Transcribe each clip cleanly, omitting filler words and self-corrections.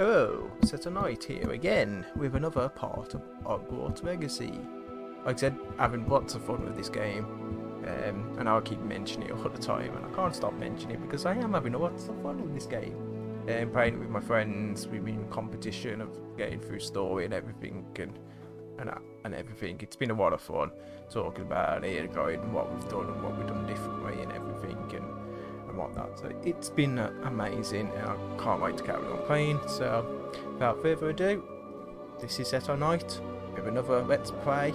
Hello, Set a Night here again with another part of Hogwarts Legacy. Like I said, having lots of fun with this game, and I'll keep mentioning it all the time, and I can't stop mentioning it because I am having lots of fun with this game. Playing it with my friends, we've been in competition of getting through story and everything, and everything. It's been a lot of fun talking about it and going what we've done and what we've done differently and everything and whatnot. So it's been amazing, and I can't wait to carry on playing. So without further ado, this is Set on Night with another Let's Play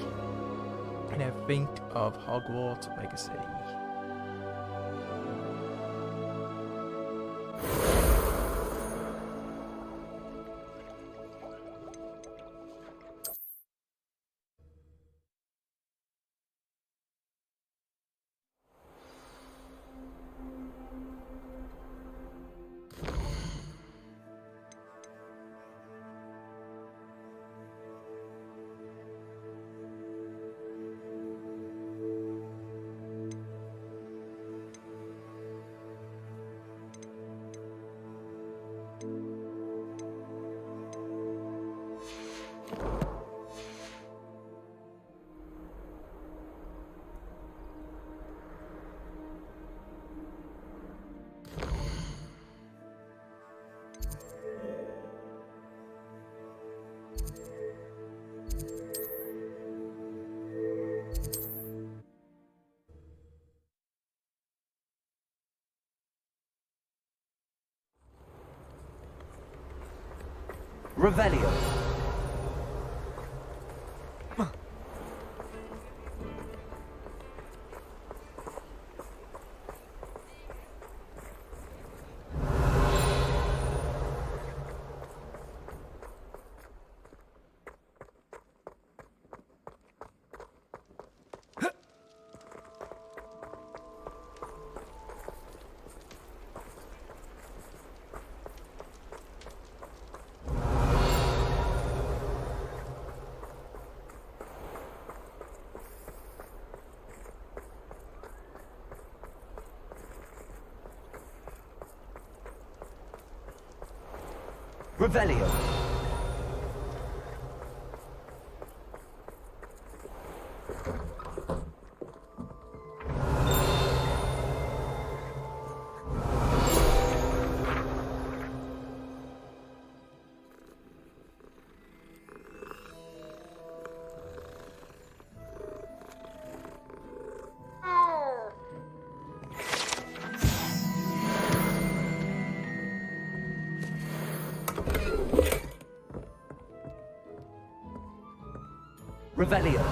and everything of Hogwarts Legacy. Revelio. Revelio. Revelio.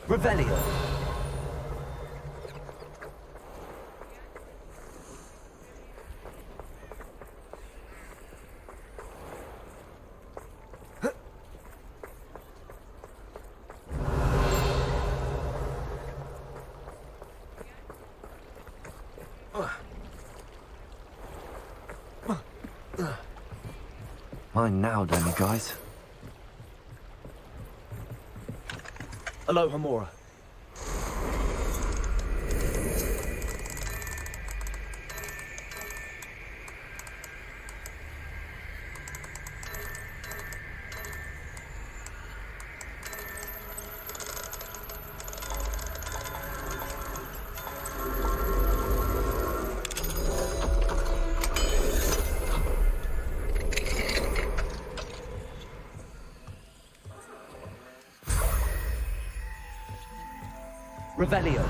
Revelio. Mine now, don't you guys? Hello, Hamora. Revelio.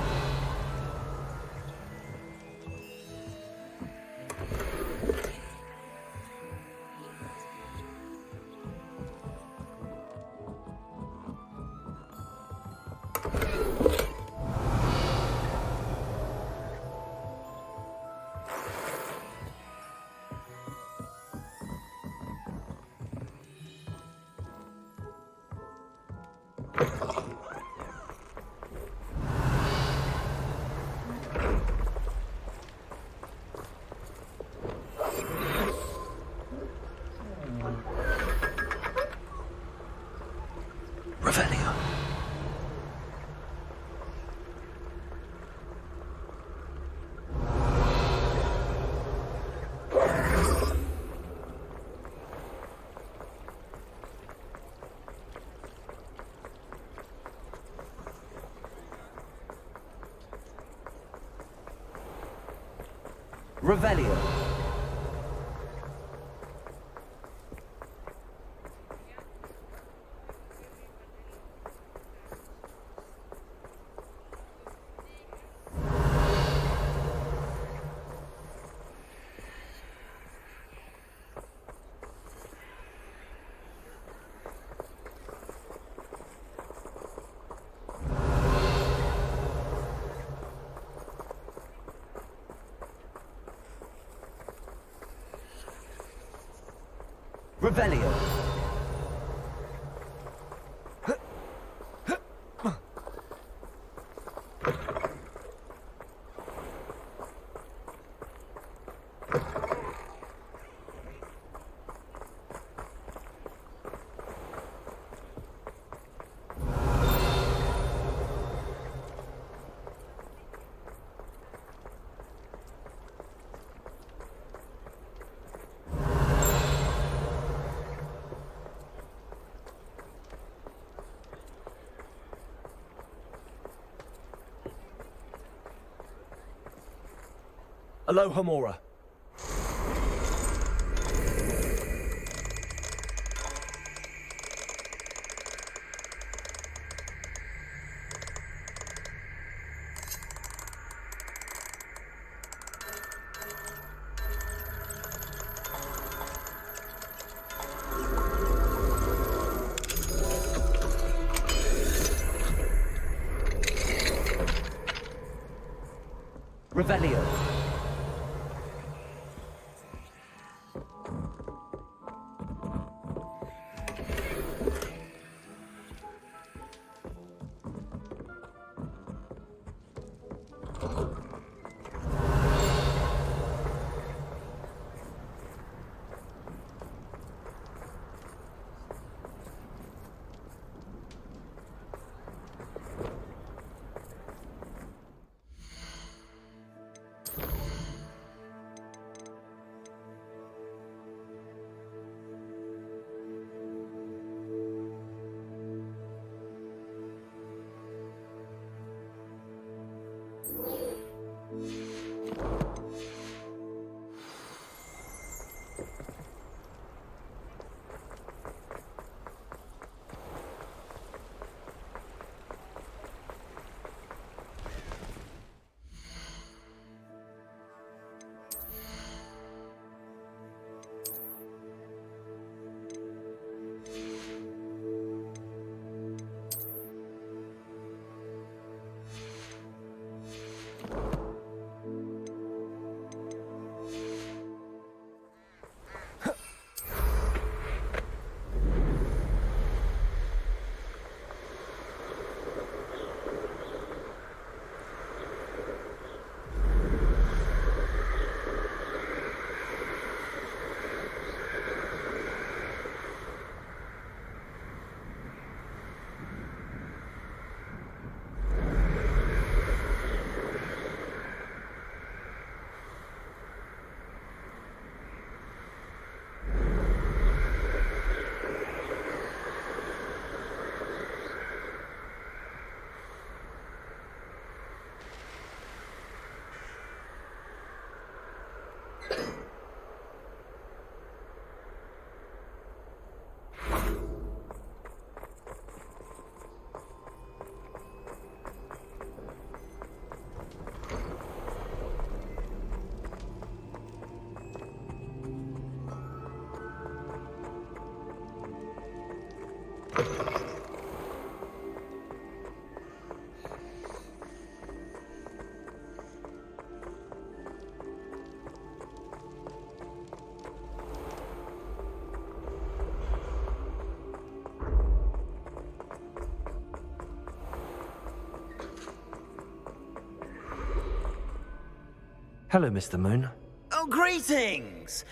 Revelio. Revelio. Revelio. Aloha Mora. Revelio. Hello, Mr. Moon. Oh, greetings!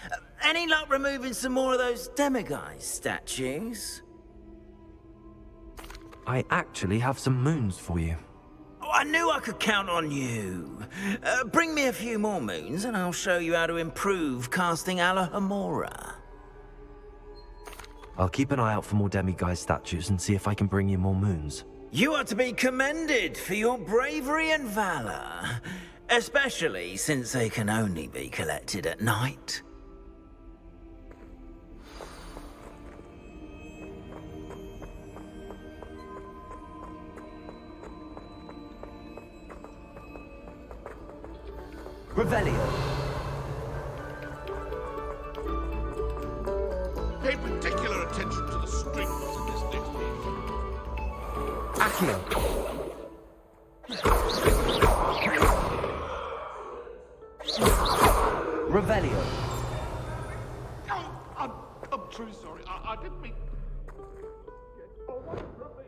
Any luck removing some more of those demiguise statues? I actually have some moons for you. Oh, I knew I could count on you. Bring me a few more moons and I'll show you how to improve casting Alohomora. I'll keep an eye out for more demiguise statues and see if I can bring you more moons. You are to be commended for your bravery and valor, especially since they can only be collected at night. Revelio. Pay particular attention to the strings in this next piece. Accio. Revelio. Oh, I'm truly sorry. I didn't mean... Oh, wait for me.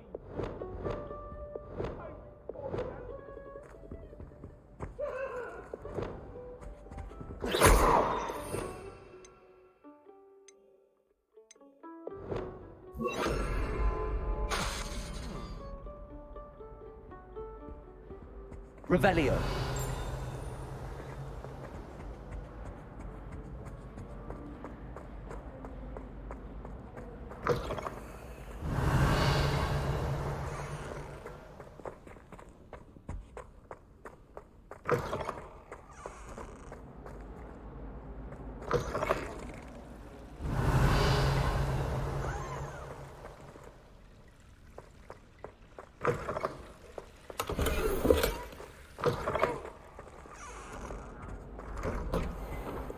Revelio.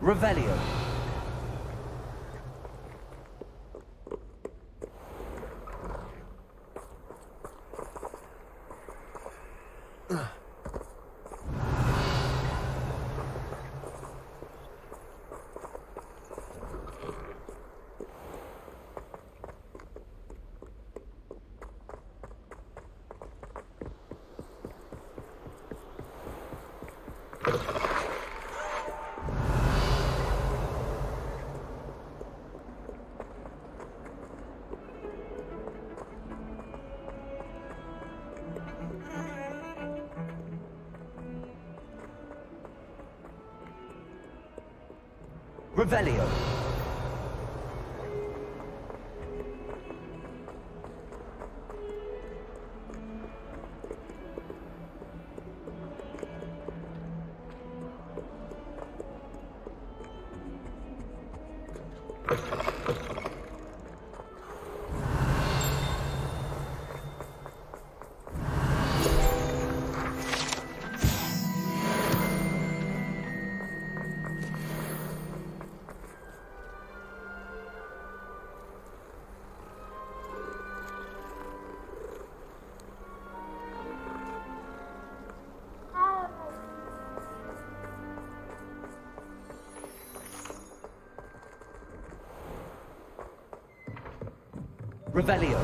Revelio. Revelio. Revelio.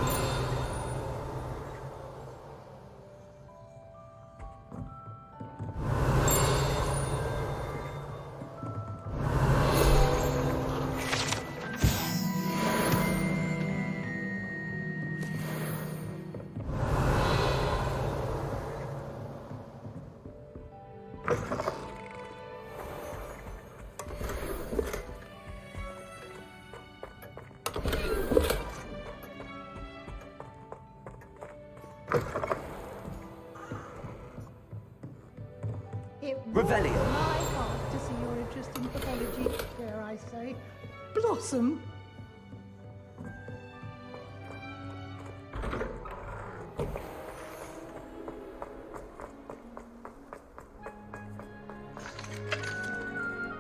It Revelio. warms my heart to see your interest in pathology, dare I say, blossom.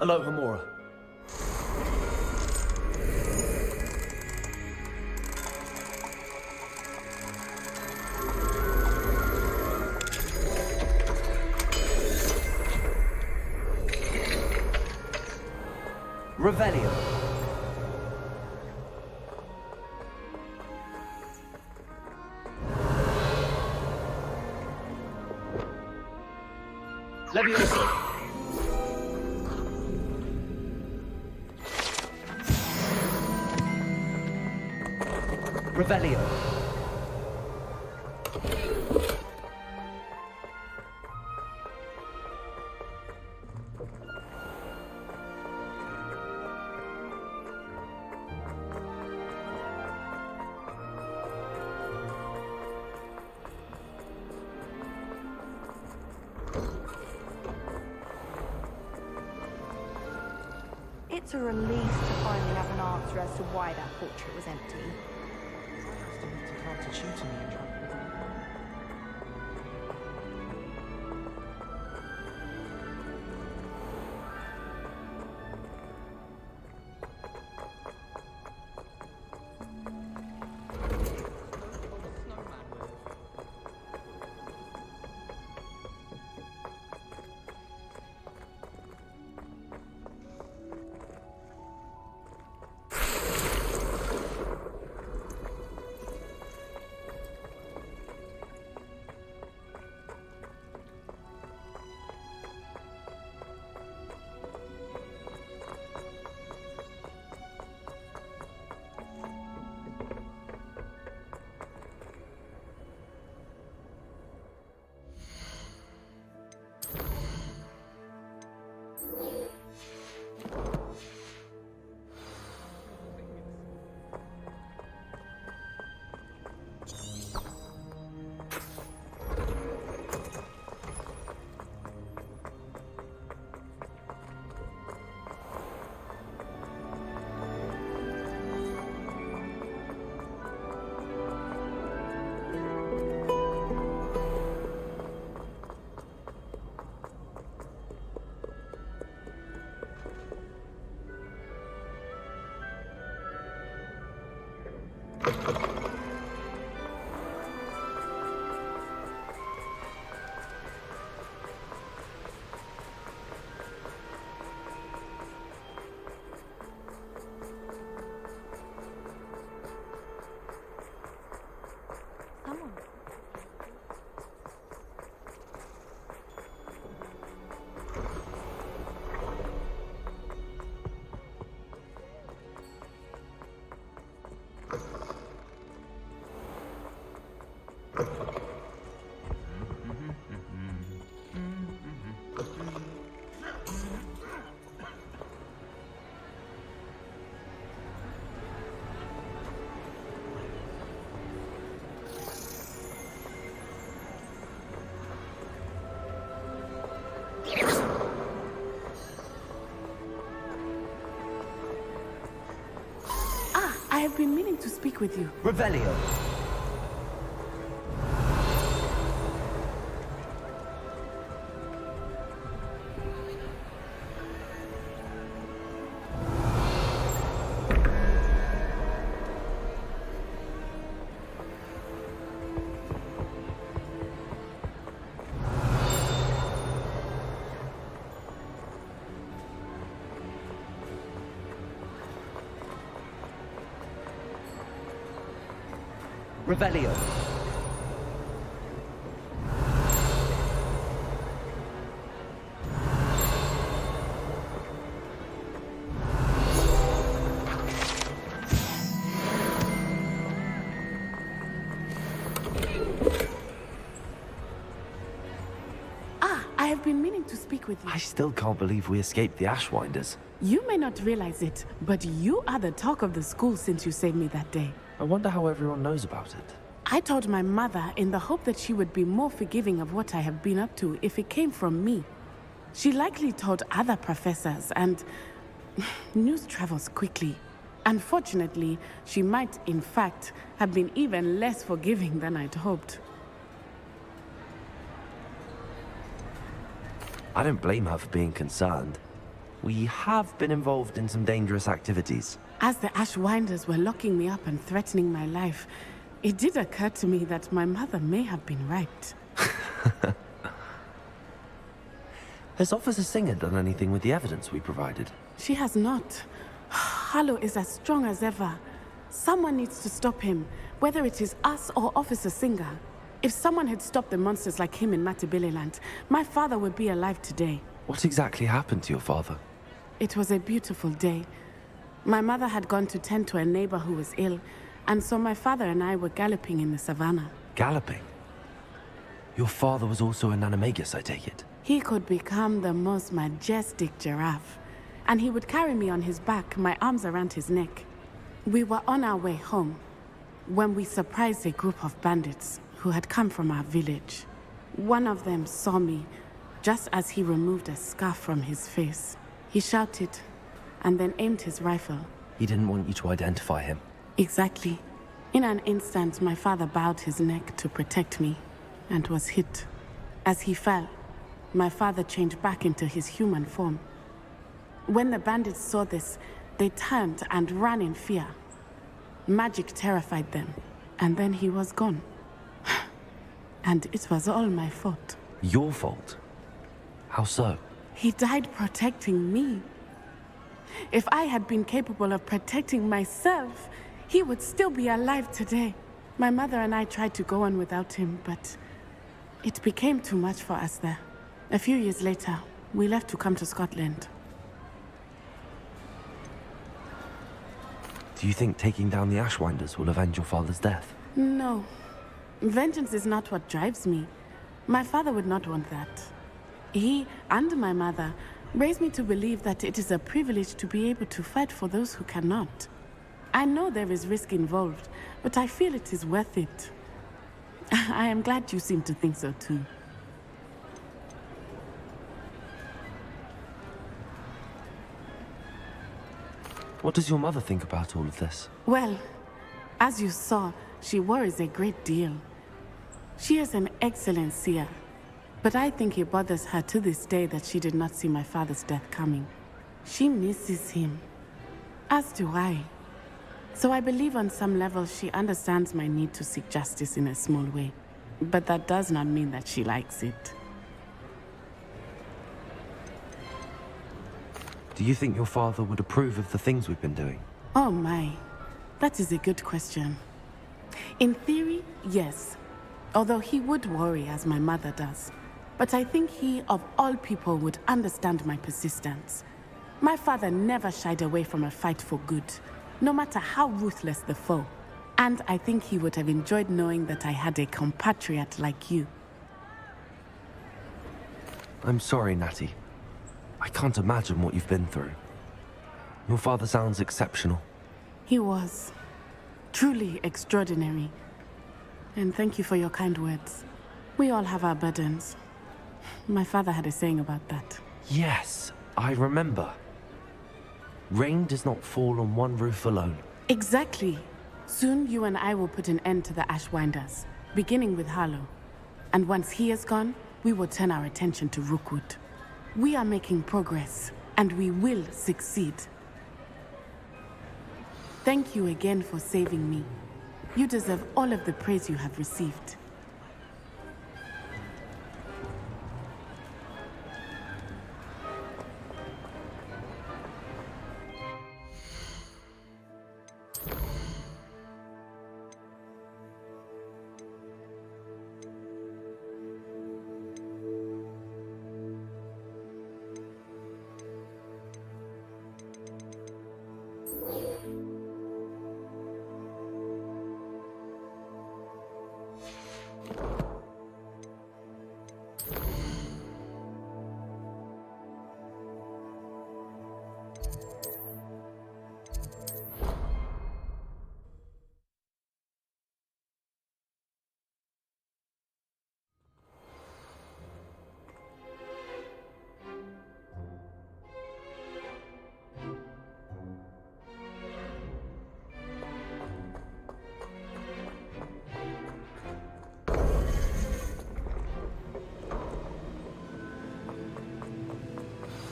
Alohomora. Revelio. Levioso. Revelio. It's a relief to finally have an answer as to why that portrait was empty. I have been meaning to speak with you. Revelio. Revelio. I have been meaning to speak with you. I still can't believe we escaped the Ashwinders. You may not realize it, but you are the talk of the school since you saved me that day. I wonder how everyone knows about it. I told my mother in the hope that she would be more forgiving of what I have been up to if it came from me. She likely told other professors, and news travels quickly. Unfortunately, she might, in fact, have been even less forgiving than I'd hoped. I don't blame her for being concerned. We have been involved in some dangerous activities. As the Ashwinders were locking me up and threatening my life, it did occur to me that my mother may have been right. Has Officer Singer done anything with the evidence we provided? She has not. Harlow is as strong as ever. Someone needs to stop him, whether it is us or Officer Singer. If someone had stopped the monsters like him in Matabeleland, my father would be alive today. What exactly happened to your father? It was a beautiful day. My mother had gone to tend to a neighbor who was ill, and so my father and I were galloping in the savannah. Galloping? Your father was also an animagus, I take it? He could become the most majestic giraffe, and he would carry me on his back, my arms around his neck. We were on our way home when we surprised a group of bandits who had come from our village. One of them saw me just as he removed a scarf from his face. He shouted and then aimed his rifle. He didn't want you to identify him. Exactly. In an instant, my father bowed his neck to protect me and was hit. As he fell, my father changed back into his human form. When the bandits saw this, they turned and ran in fear. Magic terrified them, and then he was gone. And it was all my fault. Your fault? How so? He died protecting me. If I had been capable of protecting myself, he would still be alive today. My mother and I tried to go on without him, but it became too much for us there. A few years later, we left to come to Scotland. Do you think taking down the Ashwinders will avenge your father's death? No. Vengeance is not what drives me. My father would not want that. He and my mother raised me to believe that it is a privilege to be able to fight for those who cannot. I know there is risk involved, but I feel it is worth it. I am glad you seem to think so too. What does your mother think about all of this? Well, as you saw, she worries a great deal. She is an excellent seer, but I think it bothers her to this day that she did not see my father's death coming. She misses him, as do I. So I believe on some level she understands my need to seek justice in a small way. But that does not mean that she likes it. Do you think your father would approve of the things we've been doing? Oh my, that is a good question. In theory, yes. Although he would worry as my mother does. But I think he, of all people, would understand my persistence. My father never shied away from a fight for good, no matter how ruthless the foe. And I think he would have enjoyed knowing that I had a compatriot like you. I'm sorry, Natty. I can't imagine what you've been through. Your father sounds exceptional. He was truly extraordinary. And thank you for your kind words. We all have our burdens. My father had a saying about that. Yes, I remember. Rain does not fall on one roof alone. Exactly. Soon you and I will put an end to the Ashwinders, beginning with Harlow. And once he is gone, we will turn our attention to Rookwood. We are making progress, and we will succeed. Thank you again for saving me. You deserve all of the praise you have received.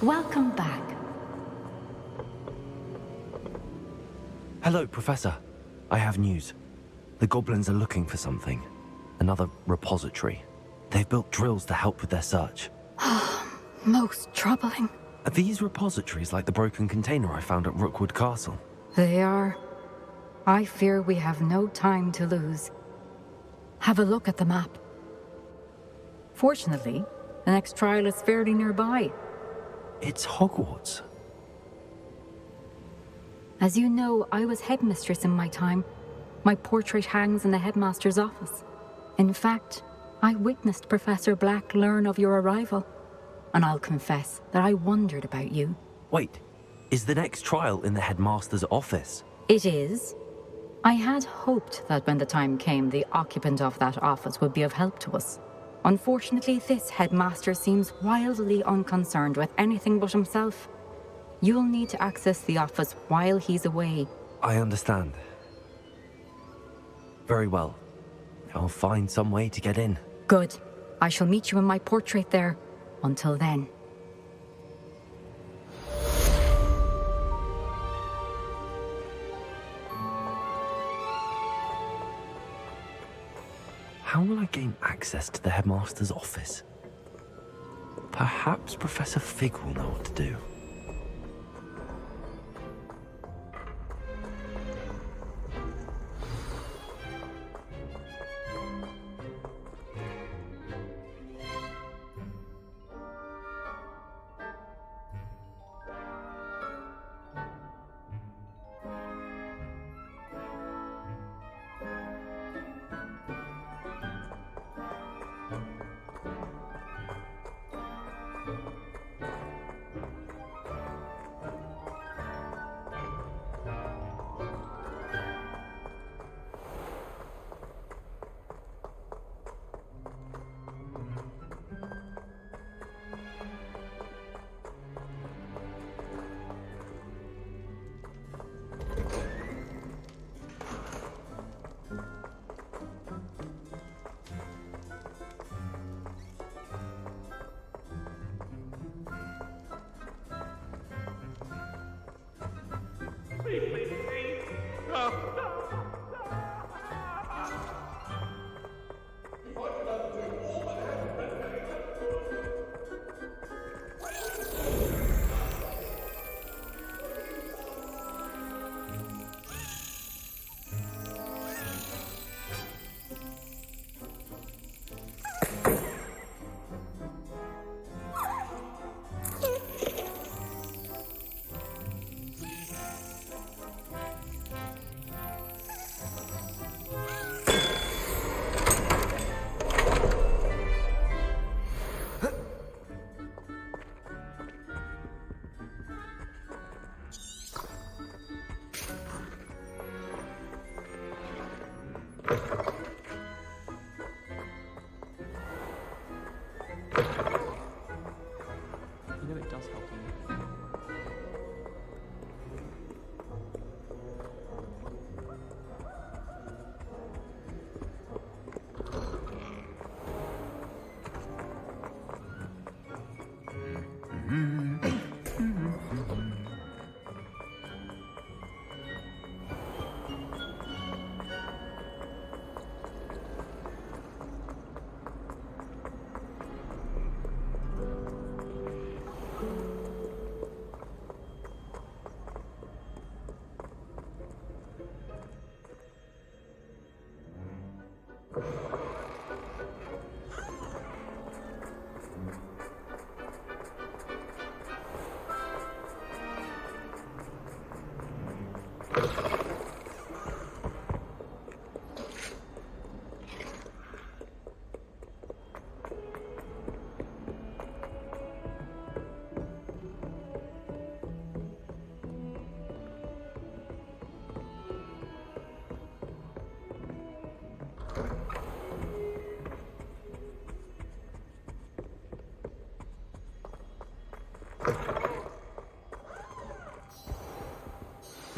Welcome back. Hello, Professor. I have news. The goblins are looking for something. Another repository. They've built drills to help with their search. Most troubling. Are these repositories like the broken container I found at Rookwood Castle? They are. I fear we have no time to lose. Have a look at the map. Fortunately, the next trial is fairly nearby. It's Hogwarts. As you know, I was headmistress in my time. My portrait hangs in the headmaster's office. In fact, I witnessed Professor Black learn of your arrival, and I'll confess that I wondered about you. Wait, is the next trial in the headmaster's office? It is. I had hoped that when the time came, the occupant of that office would be of help to us. Unfortunately, this headmaster seems wildly unconcerned with anything but himself. You'll need to access the office while he's away. I understand. Very well. I'll find some way to get in. Good. I shall meet you in my portrait there. Until then. How will I gain access to the headmaster's office? Perhaps Professor Fig will know what to do. You know it does help you.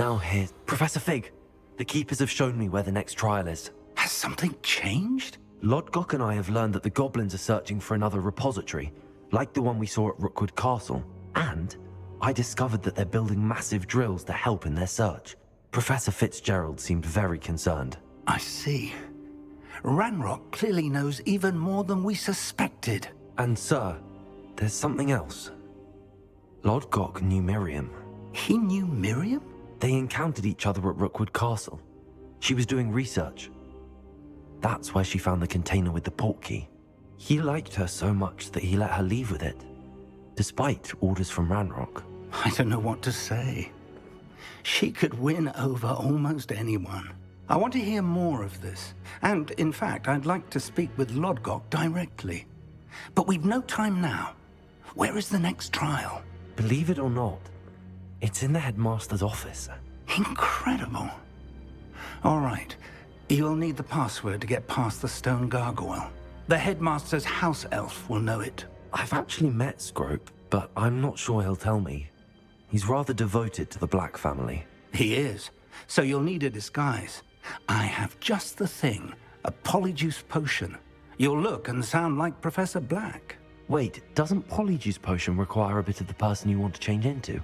Now here, Professor Fig. The Keepers have shown me where the next trial is. Has something changed? Lodgok and I have learned that the goblins are searching for another repository, like the one we saw at Rookwood Castle. And I discovered that they're building massive drills to help in their search. Professor Fitzgerald seemed very concerned. I see. Ranrock clearly knows even more than we suspected. And sir, there's something else. Lodgok knew Miriam. He knew Miriam? They encountered each other at Rookwood Castle. She was doing research. That's where she found the container with the portkey. He liked her so much that he let her leave with it, despite orders from Ranrock. I don't know what to say. She could win over almost anyone. I want to hear more of this. And, in fact, I'd like to speak with Lodgok directly. But we've no time now. Where is the next trial? Believe it or not, it's in the headmaster's office. Incredible. All right. You'll need the password to get past the stone gargoyle. The headmaster's house elf will know it. I've actually met Scrope, but I'm not sure he'll tell me. He's rather devoted to the Black family. He is. So you'll need a disguise. I have just the thing. A polyjuice potion. You'll look and sound like Professor Black. Wait, doesn't Polyjuice Potion require a bit of the person you want to change into?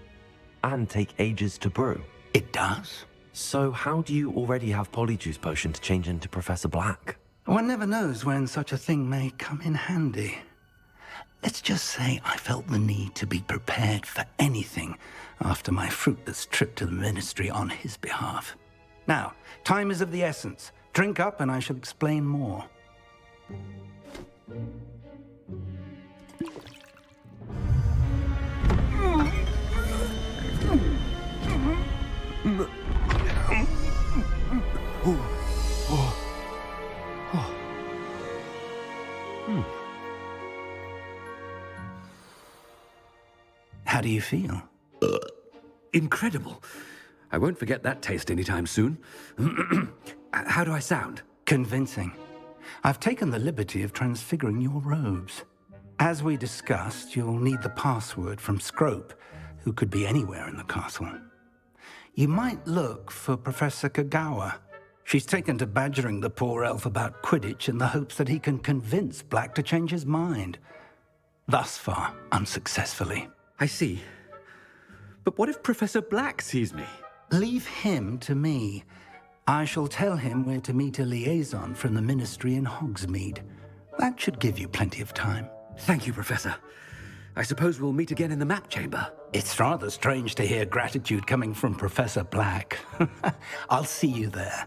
And take ages to brew? It does. So how do you already have Polyjuice Potion to change into Professor Black? One never knows when such a thing may come in handy. Let's just say I felt the need to be prepared for anything after my fruitless trip to the Ministry on his behalf. Now, time is of the essence. Drink up and I shall explain more. How do you feel? Incredible. I won't forget that taste anytime soon. How do I sound? Convincing. I've taken the liberty of transfiguring your robes. As we discussed, you'll need the password from Scrope, who could be anywhere in the castle. You might look for Professor Kagawa. She's taken to badgering the poor elf about Quidditch in the hopes that he can convince Black to change his mind. Thus far, unsuccessfully. I see. But what if Professor Black sees me? Leave him to me. I shall tell him where to meet a liaison from the Ministry in Hogsmeade. That should give you plenty of time. Thank you, Professor. I suppose we'll meet again in the map chamber. It's rather strange to hear gratitude coming from Professor Black. I'll see you there.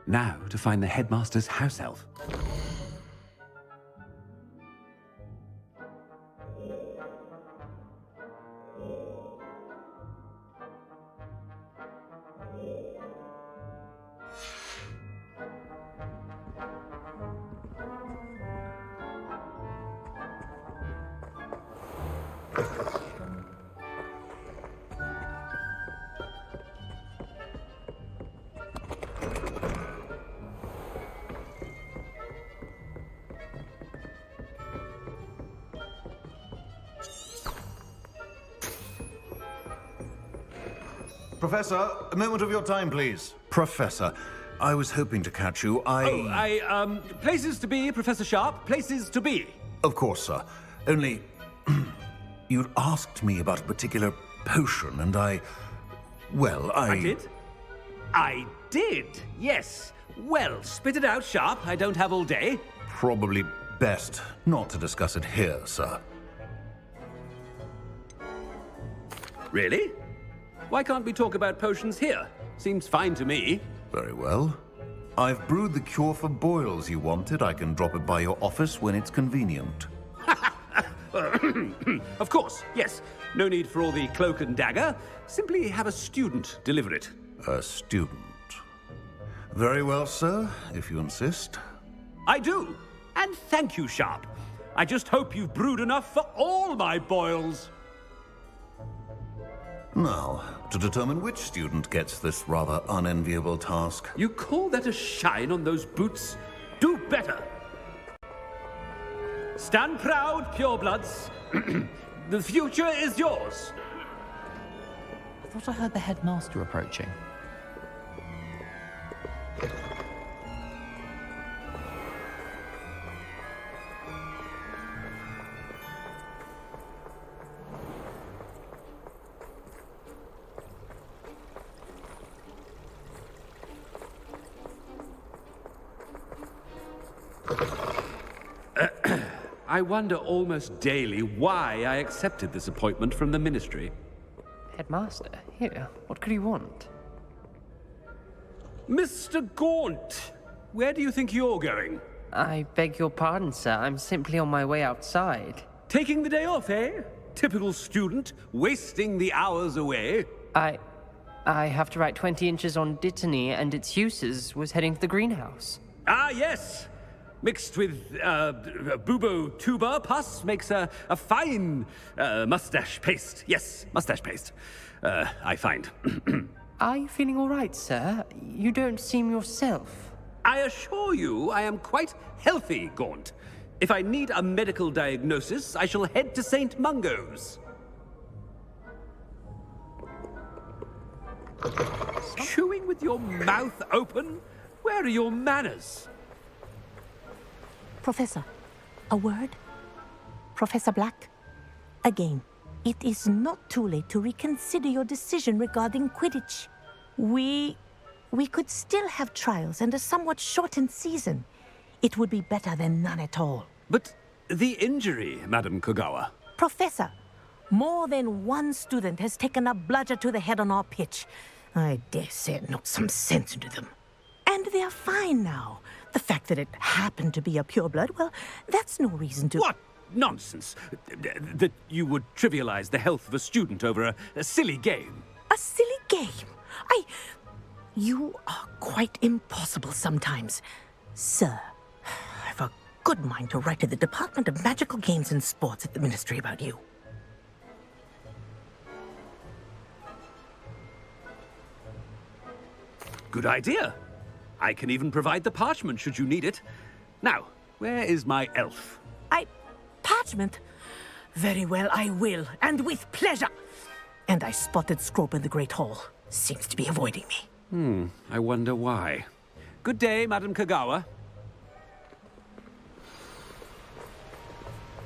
Now to find the headmaster's house elf. Professor, a moment of your time, please. Professor, I was hoping to catch you. Places to be, Professor Sharp, places to be. Of course, sir. Only, you'd asked me about a particular potion, and I did? I did, yes. Well, spit it out, Sharp. I don't have all day. Probably best not to discuss it here, sir. Really? Why can't we talk about potions here? Seems fine to me. Very well. I've brewed the cure for boils you wanted. I can drop it by your office when it's convenient. Of course, yes. No need for all the cloak and dagger. Simply have a student deliver it. A student. Very well, sir, if you insist. I do. And thank you, Sharp. I just hope you've brewed enough for all my boils. Now, to determine which student gets this rather unenviable task. You call that a shine on those boots? Do better. Stand proud, purebloods. The future is yours. I thought I heard the headmaster approaching. I wonder almost daily why I accepted this appointment from the Ministry. Headmaster, here, what could you want? Mr. Gaunt, where do you think you're going? I beg your pardon, sir. I'm simply on my way outside. Taking the day off, eh? Typical student, wasting the hours away. I have to write 20 inches on Dittany and its uses was heading to the greenhouse. Ah, yes! Mixed with bubo tuber pus makes a fine mustache paste. Yes, mustache paste. I find. Are you feeling all right, sir? You don't seem yourself. I assure you I am quite healthy, Gaunt. If I need a medical diagnosis, I shall head to St. Mungo's. Chewing with your mouth open? Where are your manners? Professor, a word? Professor Black? Again, it is not too late to reconsider your decision regarding Quidditch. We could still have trials and a somewhat shortened season. It would be better than none at all. But the injury, Madam Kogawa. Professor, more than one student has taken a bludger to the head on our pitch. I dare say it knocked some sense into them. And they're fine now. The fact that it happened to be a pureblood, well, that's no reason to... What nonsense! That you would trivialize the health of a student over a silly game. A silly game? You are quite impossible sometimes. Sir, I've a good mind to write to the Department of Magical Games and Sports at the Ministry about you. Good idea. I can even provide the parchment should you need it. Now, where is my elf? Parchment? Very well, I will, and with pleasure. And I spotted Scrope in the Great Hall. Seems to be avoiding me. I wonder why. Good day, Madam Kogawa.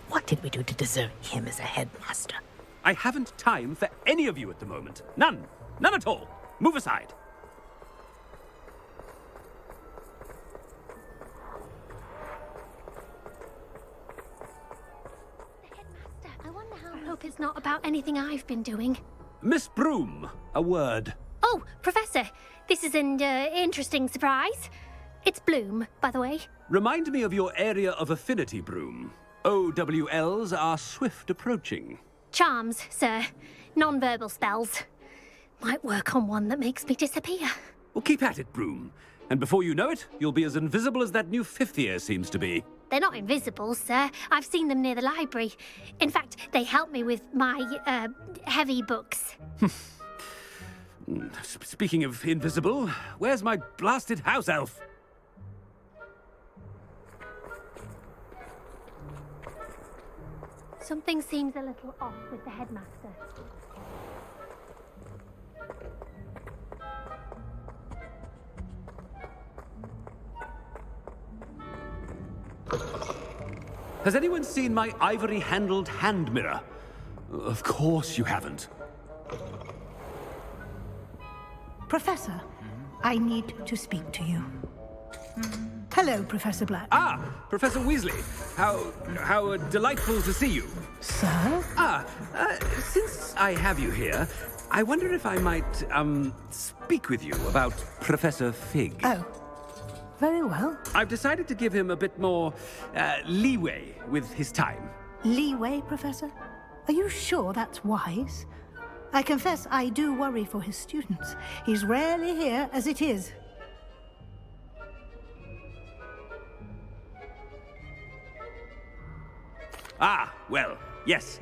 What did we do to deserve him as a headmaster? I haven't time for any of you at the moment. None. None at all. Move aside. I wonder how. I hope it's not about anything I've been doing. Miss Broom, a word. Oh, Professor, this is an interesting surprise. It's Bloom, by the way. Remind me of your area of affinity, Broom. OWLs are swift approaching. Charms, sir. Non-verbal spells. Might work on one that makes me disappear. Well, keep at it, Broom. And before you know it, you'll be as invisible as that new fifth year seems to be. They're not invisible, sir. I've seen them near the library. In fact, they help me with my, heavy books. Speaking of invisible, where's my blasted house elf? Something seems a little off with the headmaster. Has anyone seen my ivory-handled hand mirror? Of course you haven't. Professor, I need to speak to you. Hello, Professor Black. Ah, Professor Weasley. How delightful to see you. Sir? Since I have you here, I wonder if I might, speak with you about Professor Fig. Oh, very well. I've decided to give him a bit more, leeway with his time. Leeway, Professor? Are you sure that's wise? I confess I do worry for his students. He's rarely here as it is. Ah, well, yes.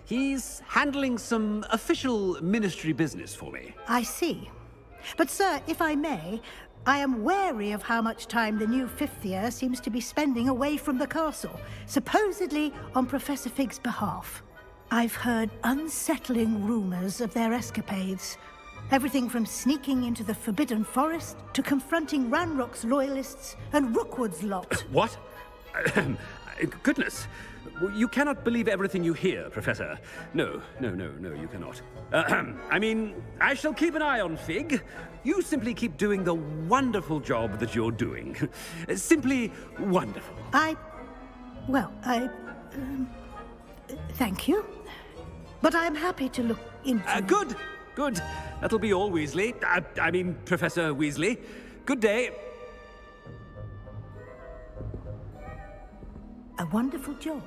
He's handling some official ministry business for me. I see. But, sir, if I may, I am wary of how much time the new fifth year seems to be spending away from the castle, supposedly on Professor Fig's behalf. I've heard unsettling rumors of their escapades. Everything from sneaking into the Forbidden Forest to confronting Ranrock's loyalists and Rookwood's lot. What? Goodness. You cannot believe everything you hear, Professor. No, you cannot. I mean, I shall keep an eye on Fig. You simply keep doing the wonderful job that you're doing. Simply wonderful. Thank you. But I'm happy to look into... Good. That'll be all, Weasley. I mean, Professor Weasley. Good day. A wonderful job.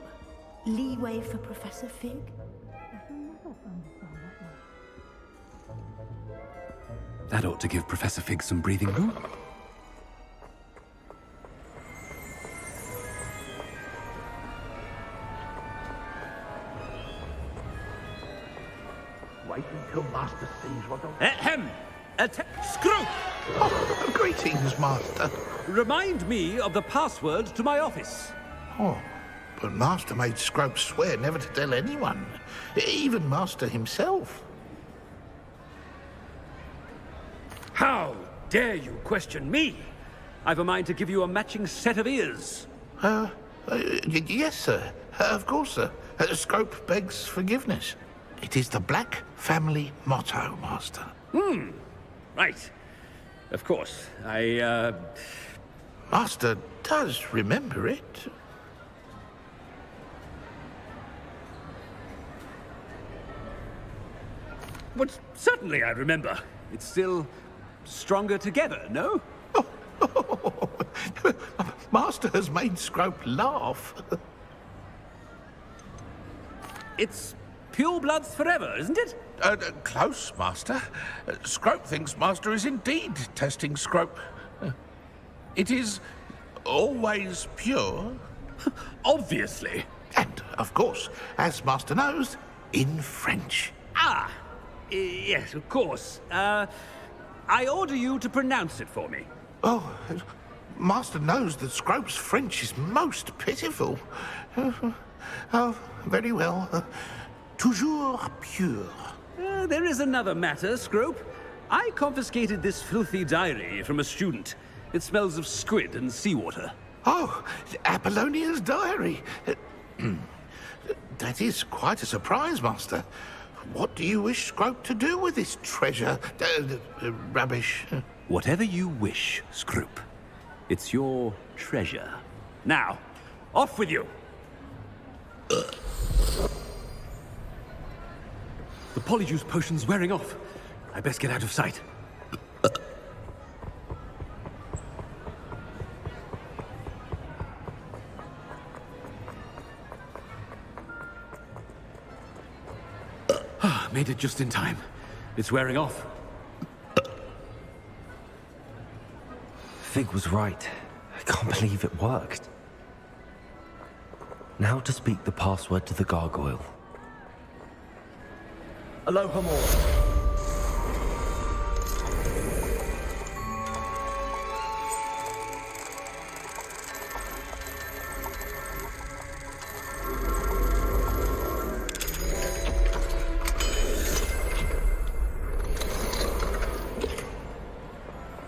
Leeway for Professor Fig. That ought to give Professor Fig some breathing room. Wait until Master sees what the... Ahem! Screw! Oh, greetings, Master. Remind me of the password to my office. Oh, but Master made Scrope swear never to tell anyone, even Master himself. How dare you question me? I've a mind to give you a matching set of ears. Yes, sir. Of course, sir. Scrope begs forgiveness. It is the Black family motto, Master. Right. Of course. Master does remember it. Well, certainly I remember. It's still stronger together, no? Master has made Scrope laugh. It's pure bloods forever, isn't it? Close, Master. Scrope thinks Master is indeed testing Scrope. It is always pure. Obviously. And, of course, as Master knows, in French. Ah! Yes, of course. I order you to pronounce it for me. Oh, Master knows that Scrope's French is most pitiful. Oh, very well. Toujours pure. There is another matter, Scrope. I confiscated this filthy diary from a student. It smells of squid and seawater. Oh, Apollonia's diary. That is quite a surprise, Master. What do you wish Scrope to do with this treasure? Rubbish. Whatever you wish, Scrope. It's your treasure. Now, off with you! The polyjuice potion's wearing off. I best get out of sight. Made it just in time. It's wearing off. Fig was right. I can't believe it worked. Now to speak the password to the gargoyle. Aloha more.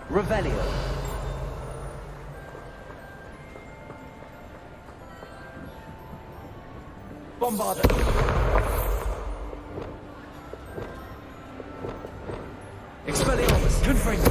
Revelio. Bombarda. Expelliarmus. Confringo.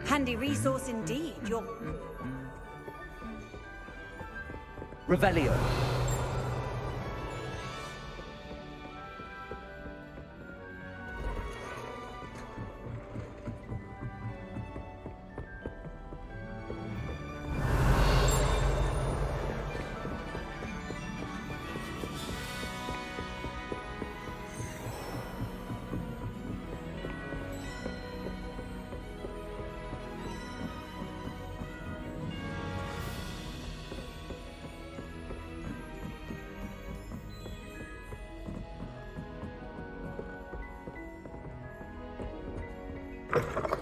Handy resource indeed. Your Revelio. The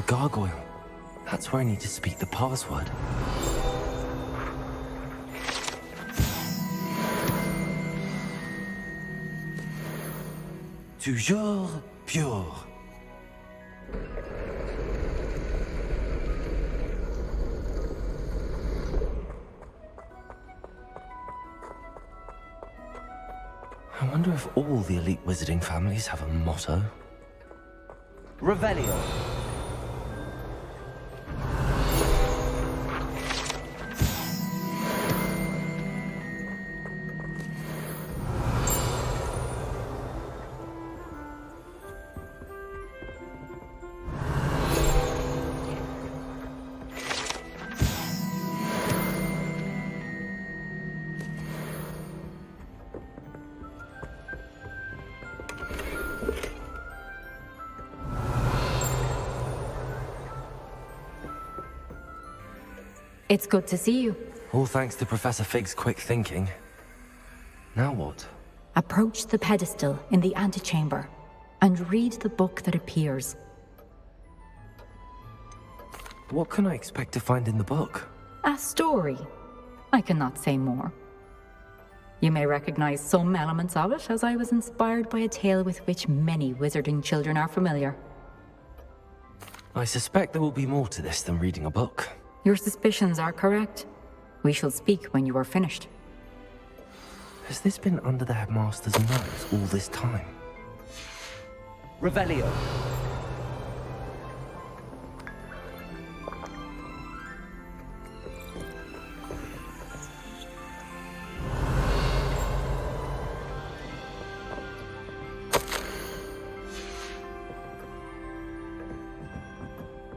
gargoyle. That's where I need to speak the password. Toujours pure. I wonder if all the elite wizarding families have a motto. Revelio. It's good to see you. All thanks to Professor Fig's quick thinking. Now what? Approach the pedestal in the antechamber and read the book that appears. What can I expect to find in the book? A story. I cannot say more. You may recognize some elements of it, as I was inspired by a tale with which many wizarding children are familiar. I suspect there will be more to this than reading a book. Your suspicions are correct. We shall speak when you are finished. Has this been under the headmaster's nose all this time? Revelio.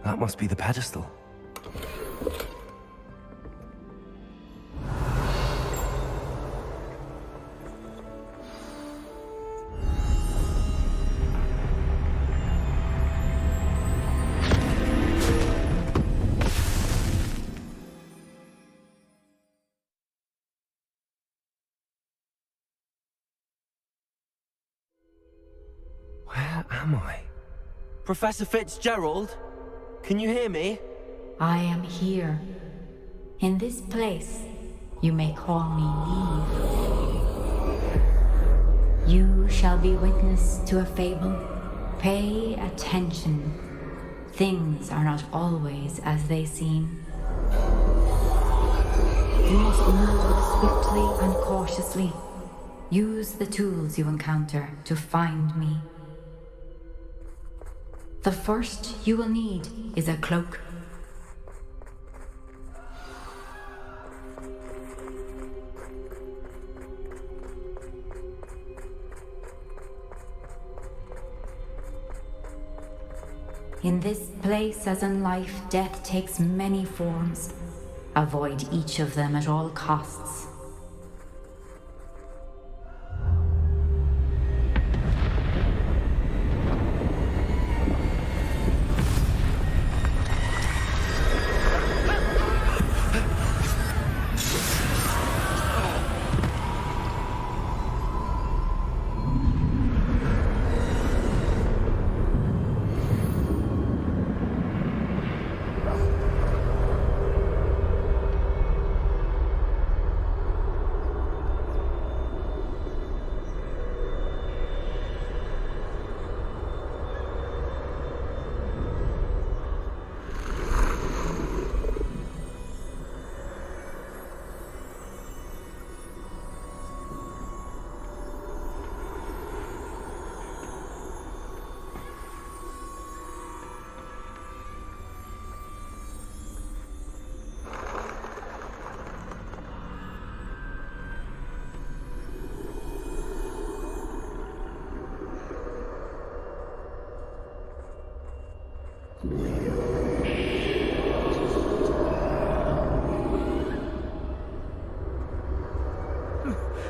That must be the pedestal. Where am I? Professor Fitzgerald? Can you hear me? I am here. In this place, you may call me Neve. You shall be witness to a fable. Pay attention. Things are not always as they seem. You must move swiftly and cautiously. Use the tools you encounter to find me. The first you will need is a cloak. In this place, as in life, death takes many forms. Avoid each of them at all costs.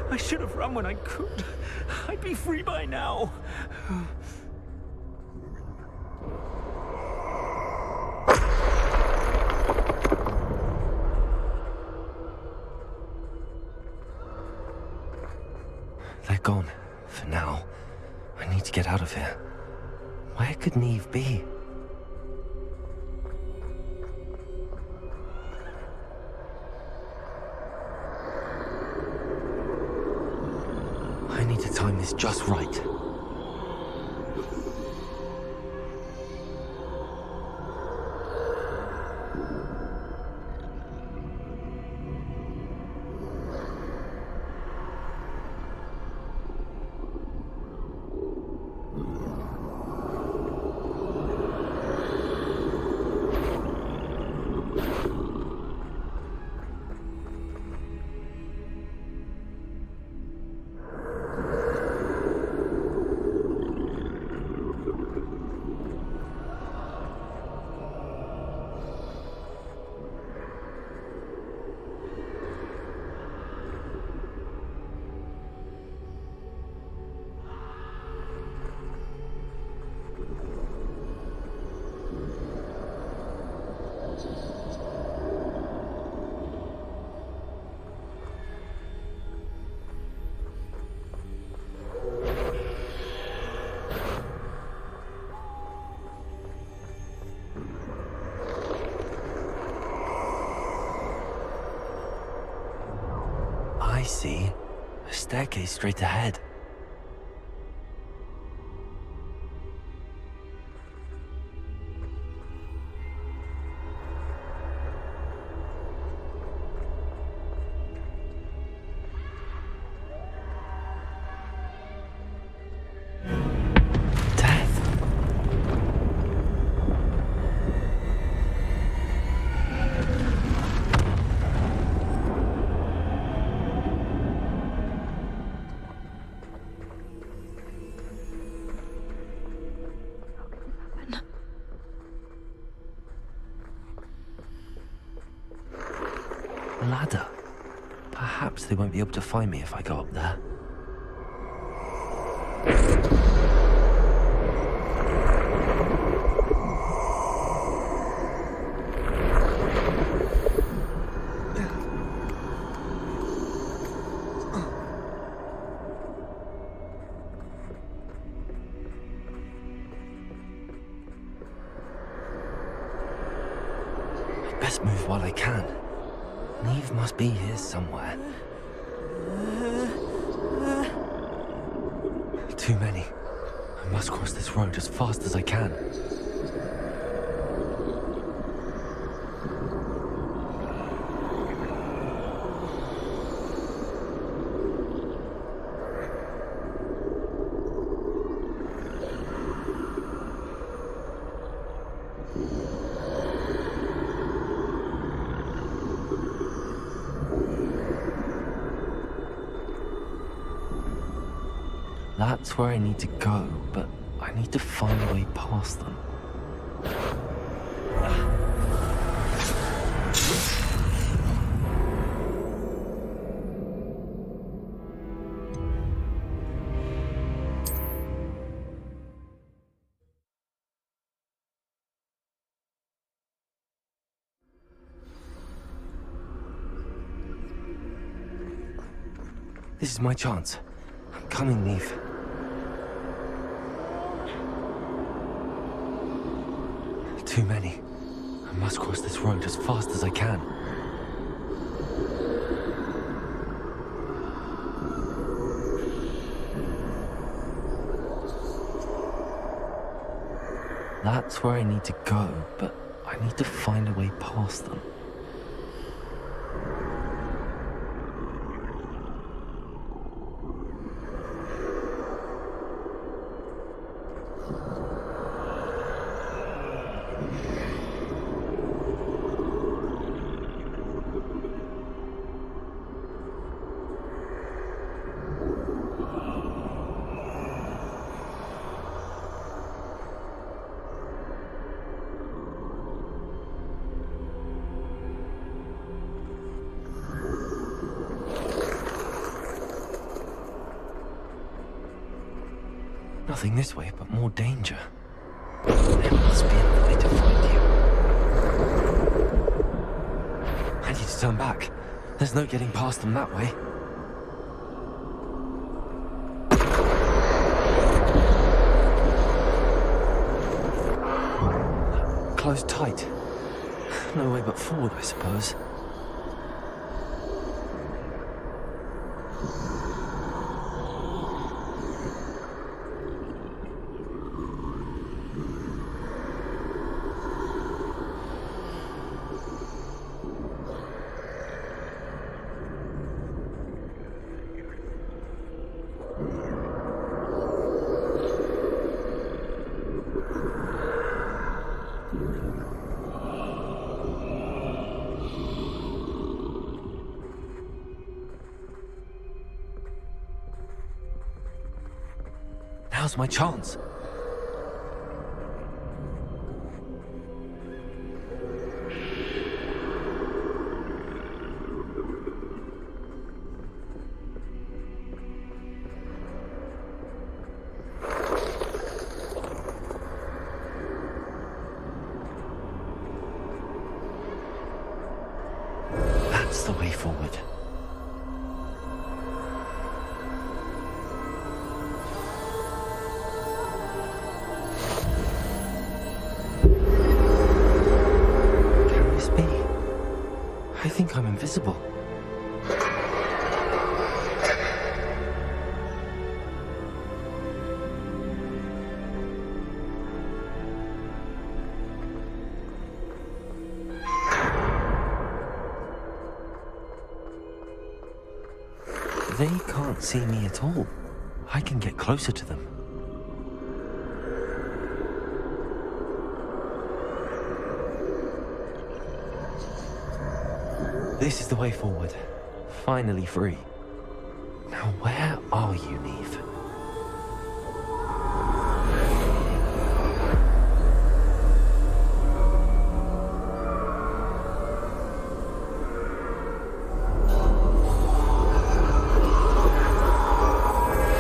I should have run when I could. I'd be free by now. They're gone, for now. I I need to get out of here. Where could Neve be? I need to time this just right. I see. A staircase straight ahead. Ladder. Perhaps they won't be able to find me if I go up there. I'd best move while I can. Neve must be here somewhere. Too many. I must cross this road as fast as I can. That's where I need to go, but I need to find a way past them. This is my chance. I'm coming, Neve. Too many. I must cross this road as fast as I can. That's where I need to go, but I need to find a way past them. Nothing this way, but more danger. There must be another way to find you. I need to turn back. There's no getting past them that way. closed tight. No way but forward, I suppose. Now's my chance. That's the way forward. I think I'm invisible. They can't see me at all. I can get closer to them. This is the way forward. Finally free. Now where are you, Neve?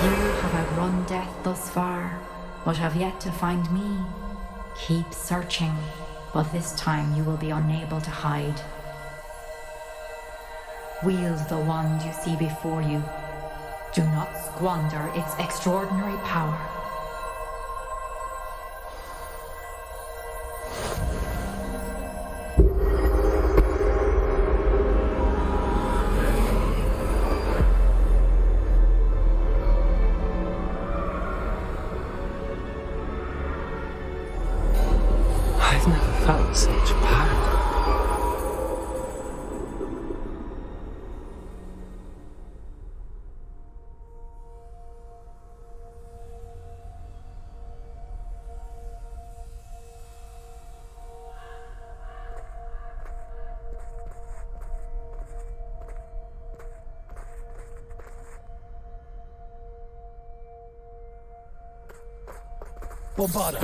You have outrun death thus far, but have yet to find me. Keep searching, but this time you will be unable to hide. Wield the wand you see before you. Do not squander its extraordinary power. I've never felt such power. Bombarda.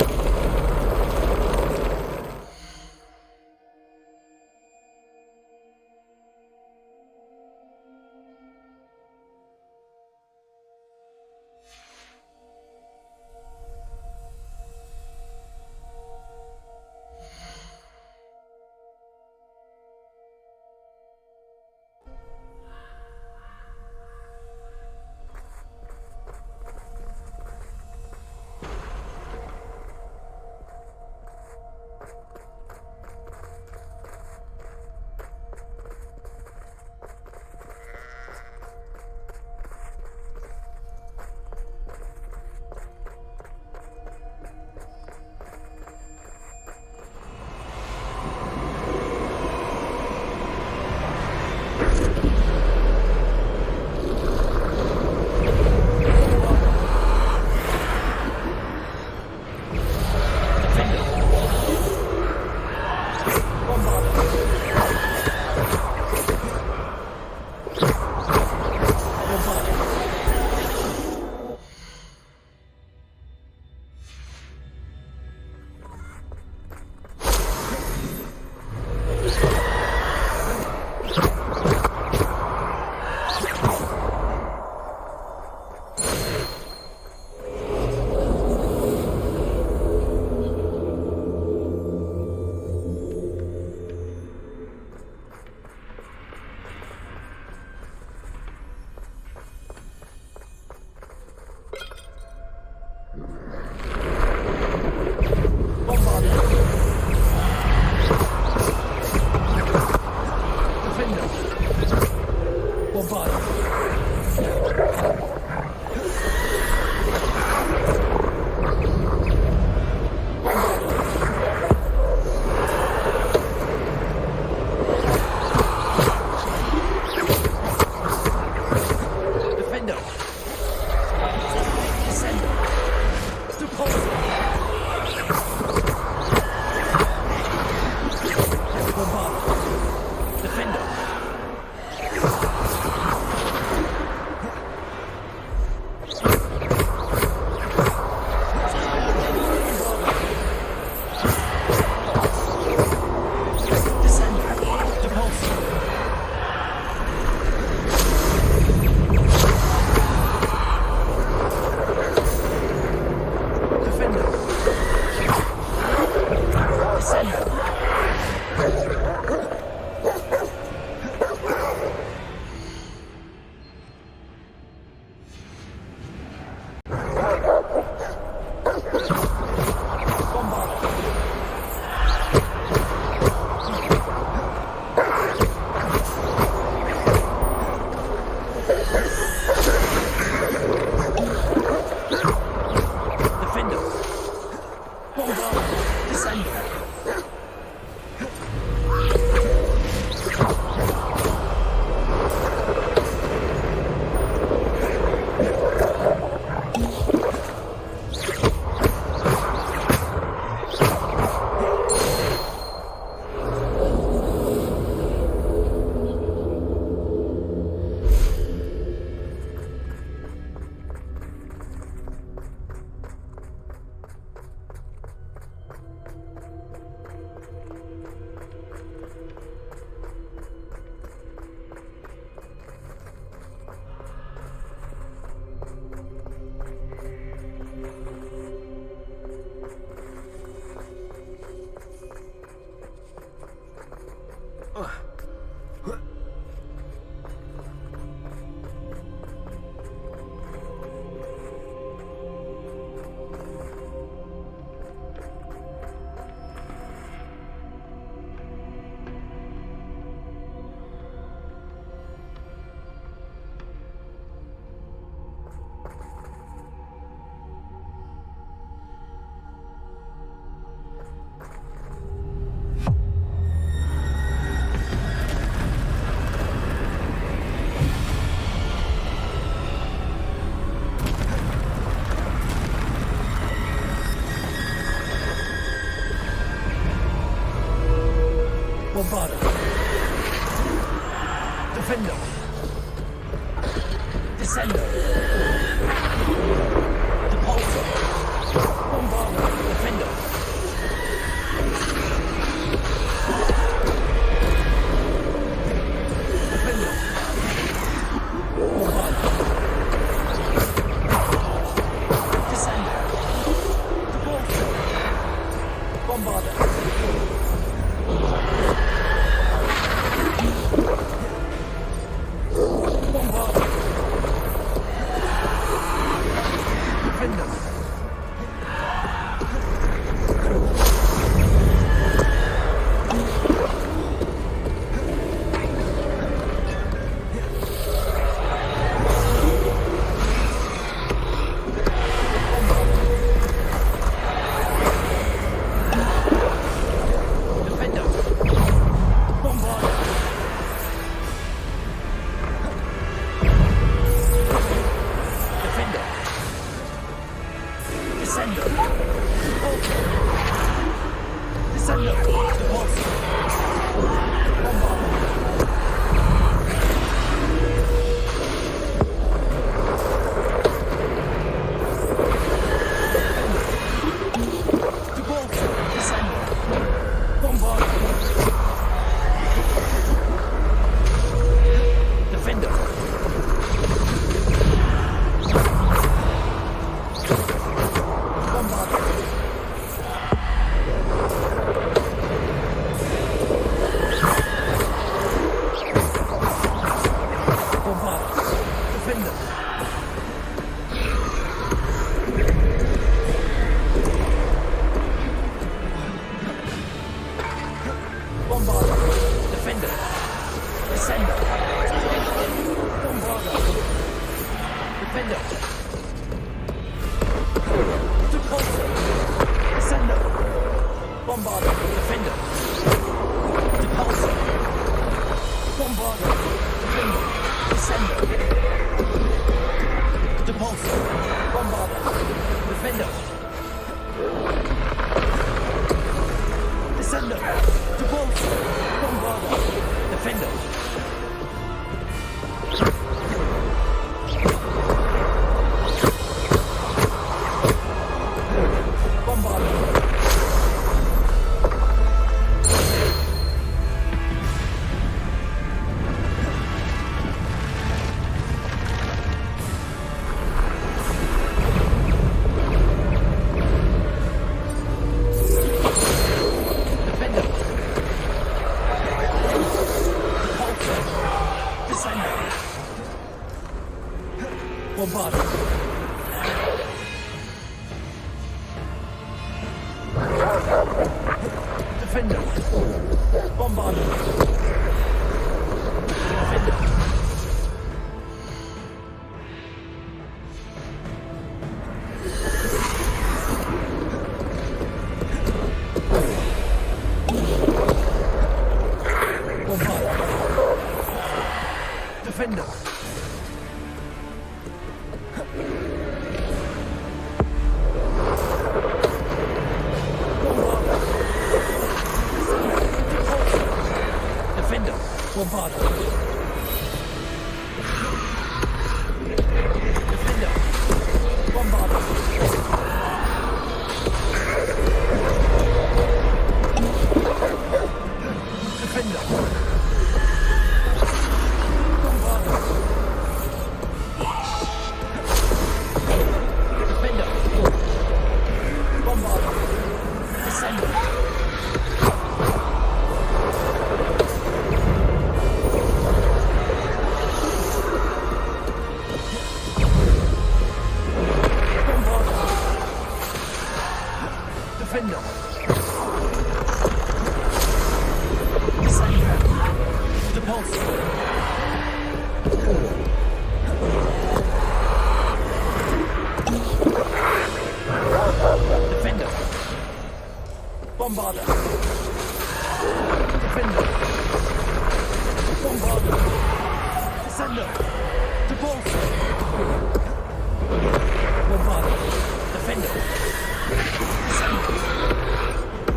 Bombarder. Defender. Descender. Repulsor. Bombarder. Defender. Defender. Bombarder. Descender. Repulsor. Bombarder. Bombarder. Defender. Defender. Bombarder. Defender. Descender. Repulsor. Descender. Repulsor. Bombarder. Repulsor. Descender. Bombarder. Defender. Bombarder. Bombarder. Defender. Bombarder. Defender. Descender. Bombarder. Defender. Repulsor. Descender. Bombarder. Defender. Repulsor. Bombarder. Defender. Descender. Repulsor. Bombarder. Defender. Descender. Repulsor. Bombarder. Defender. Bombarder. Defender. Repulsor. Descender. Bombarder. Defender. Bombarder. Defender. Bombarder. Defender. Bombarder. Defender. Bombarder. Defender. Bombarder. Defender. Bombarder. Defender. Bombarder. Descender. Defender. Descender. Repulsor. Defender. Bombarder. Defender. Bombarder. Descender. Repulsor. Bombarder. Defender. Descender.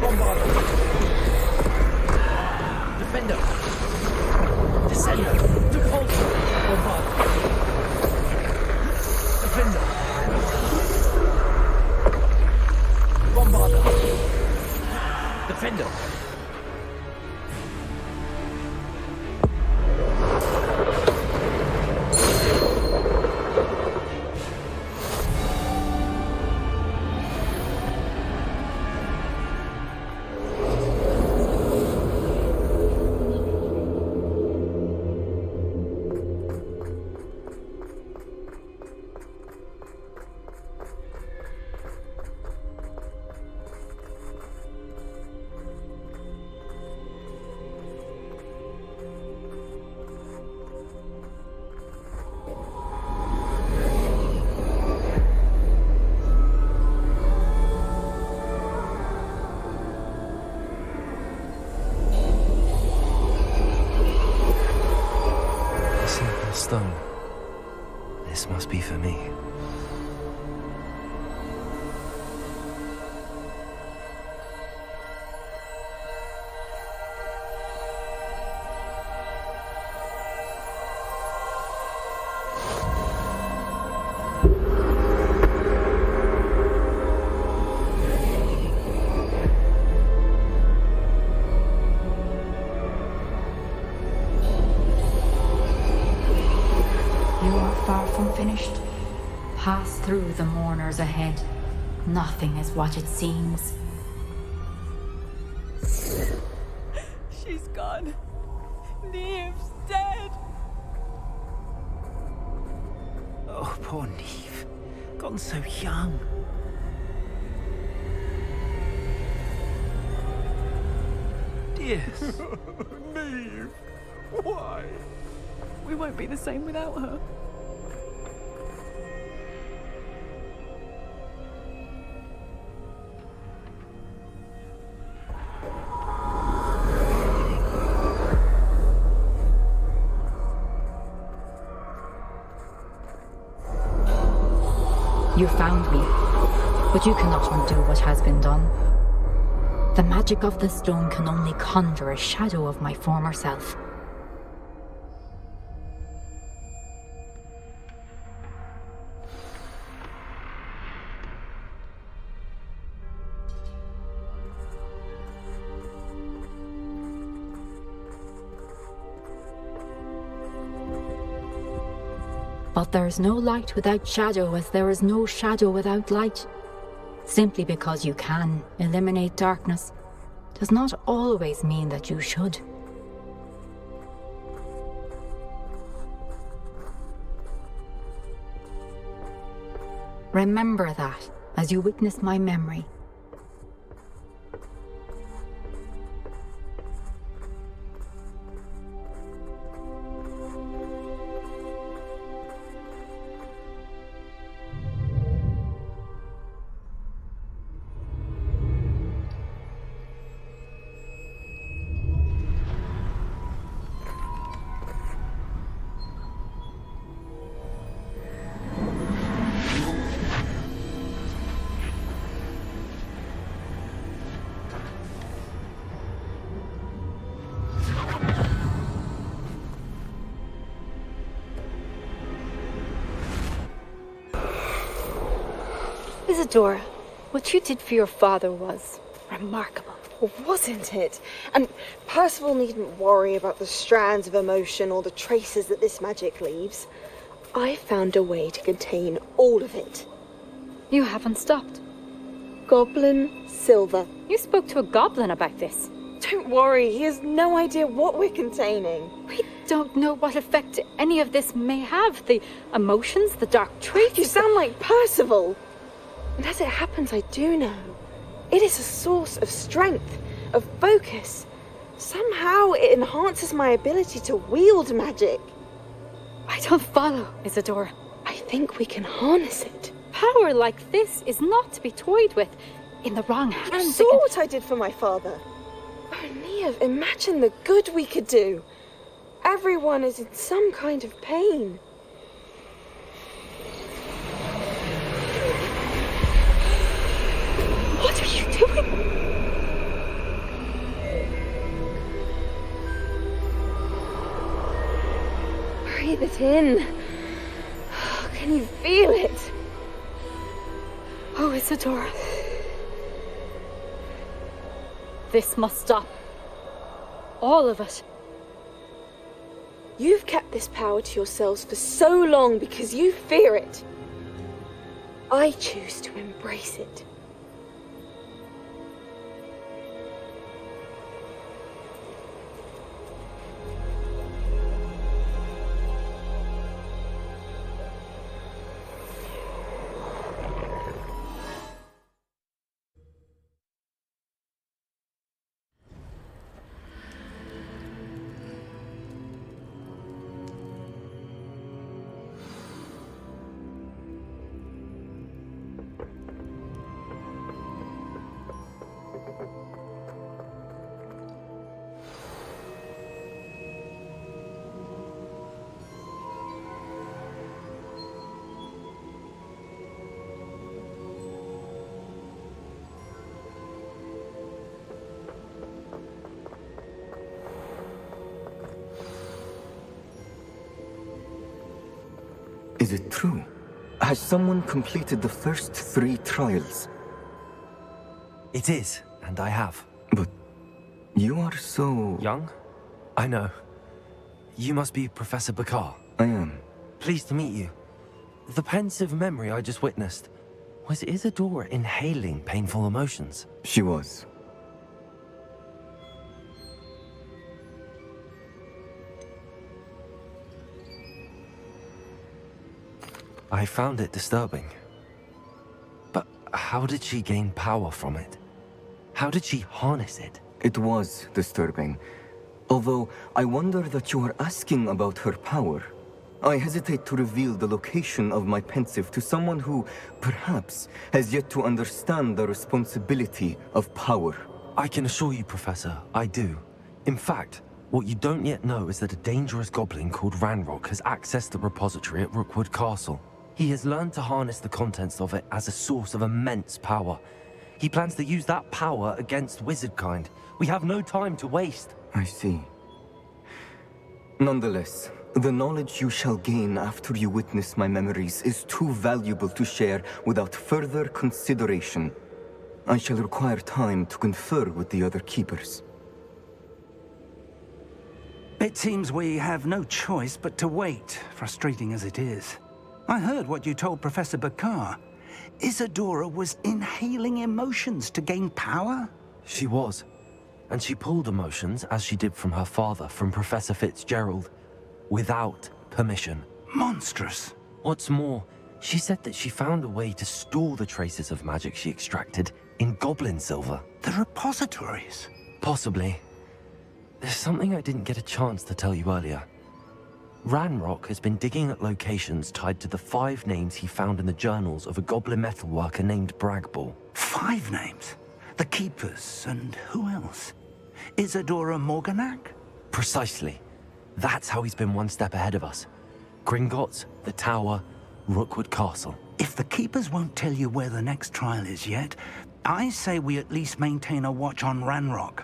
Bombarder. pass through the mourners ahead. Nothing is what it seems. She's gone. Neve's dead. Oh, poor Neve. Gone so young. Yes. Neve. Why? We won't be the same without her. You found me, but you cannot undo what has been done. The magic of the stone can only conjure a shadow of my former self. But there is no light without shadow, as there is no shadow without light. Simply because you can eliminate darkness does not always mean that you should. Remember that as you witness my memory. Isadora, what you did for your father was remarkable. Well, wasn't it? And Percival needn't worry about the strands of emotion or the traces that this magic leaves. I found a way to contain all of it. You haven't stopped. Goblin Silver. You spoke to a goblin about this. Don't worry, he has no idea what we're containing. We don't know what effect any of this may have. The emotions, the dark traits. You sound like Percival. And as it happens, I do know. It is a source of strength, of focus. Somehow it enhances my ability to wield magic. I don't follow, Isadora. I think we can harness it. Power like this is not to be toyed with. In the wrong hands. You saw what I did for my father. Oh, Neve, imagine the good we could do. Everyone is in some kind of pain. What are you doing? Breathe it in. Can you feel it? Oh, Isadora. This must stop. All of it. You've kept this power to yourselves for so long because you fear it. I choose to embrace it. Is it true? Has someone completed the first 3 trials? It is, and I have. But you are so... young? I know. You must be Professor Bakar. I am. Pleased to meet you. The pensive memory I just witnessed. Was Isadora inhaling painful emotions? She was. I found it disturbing. But how did she gain power from it? How did she harness it? It was disturbing. Although I wonder that you are asking about her power. I hesitate to reveal the location of my pensive to someone who, perhaps, has yet to understand the responsibility of power. I can assure you, Professor, I do. In fact, what you don't yet know is that a dangerous goblin called Ranrock has accessed the repository at Rookwood Castle. He has learned to harness the contents of it as a source of immense power. He plans to use that power against wizardkind. We have no time to waste. I see. Nonetheless, the knowledge you shall gain after you witness my memories is too valuable to share without further consideration. I shall require time to confer with the other keepers. It seems we have no choice but to wait, frustrating as it is. I heard what you told Professor Bakar. Isadora was inhaling emotions to gain power? She was. And she pulled emotions, as she did from her father, from Professor Fitzgerald, without permission. Monstrous. What's more, she said that she found a way to store the traces of magic she extracted in goblin silver. The repositories? Possibly. There's something I didn't get a chance to tell you earlier. Ranrock has been digging at locations tied to the 5 names he found in the journals of a goblin metalworker named Bragball. 5 names? The Keepers, and who else? Isadora Morganac? Precisely. That's how he's been one step ahead of us. Gringotts, the Tower, Rookwood Castle. If the Keepers won't tell you where the next trial is yet, I say we at least maintain a watch on Ranrock.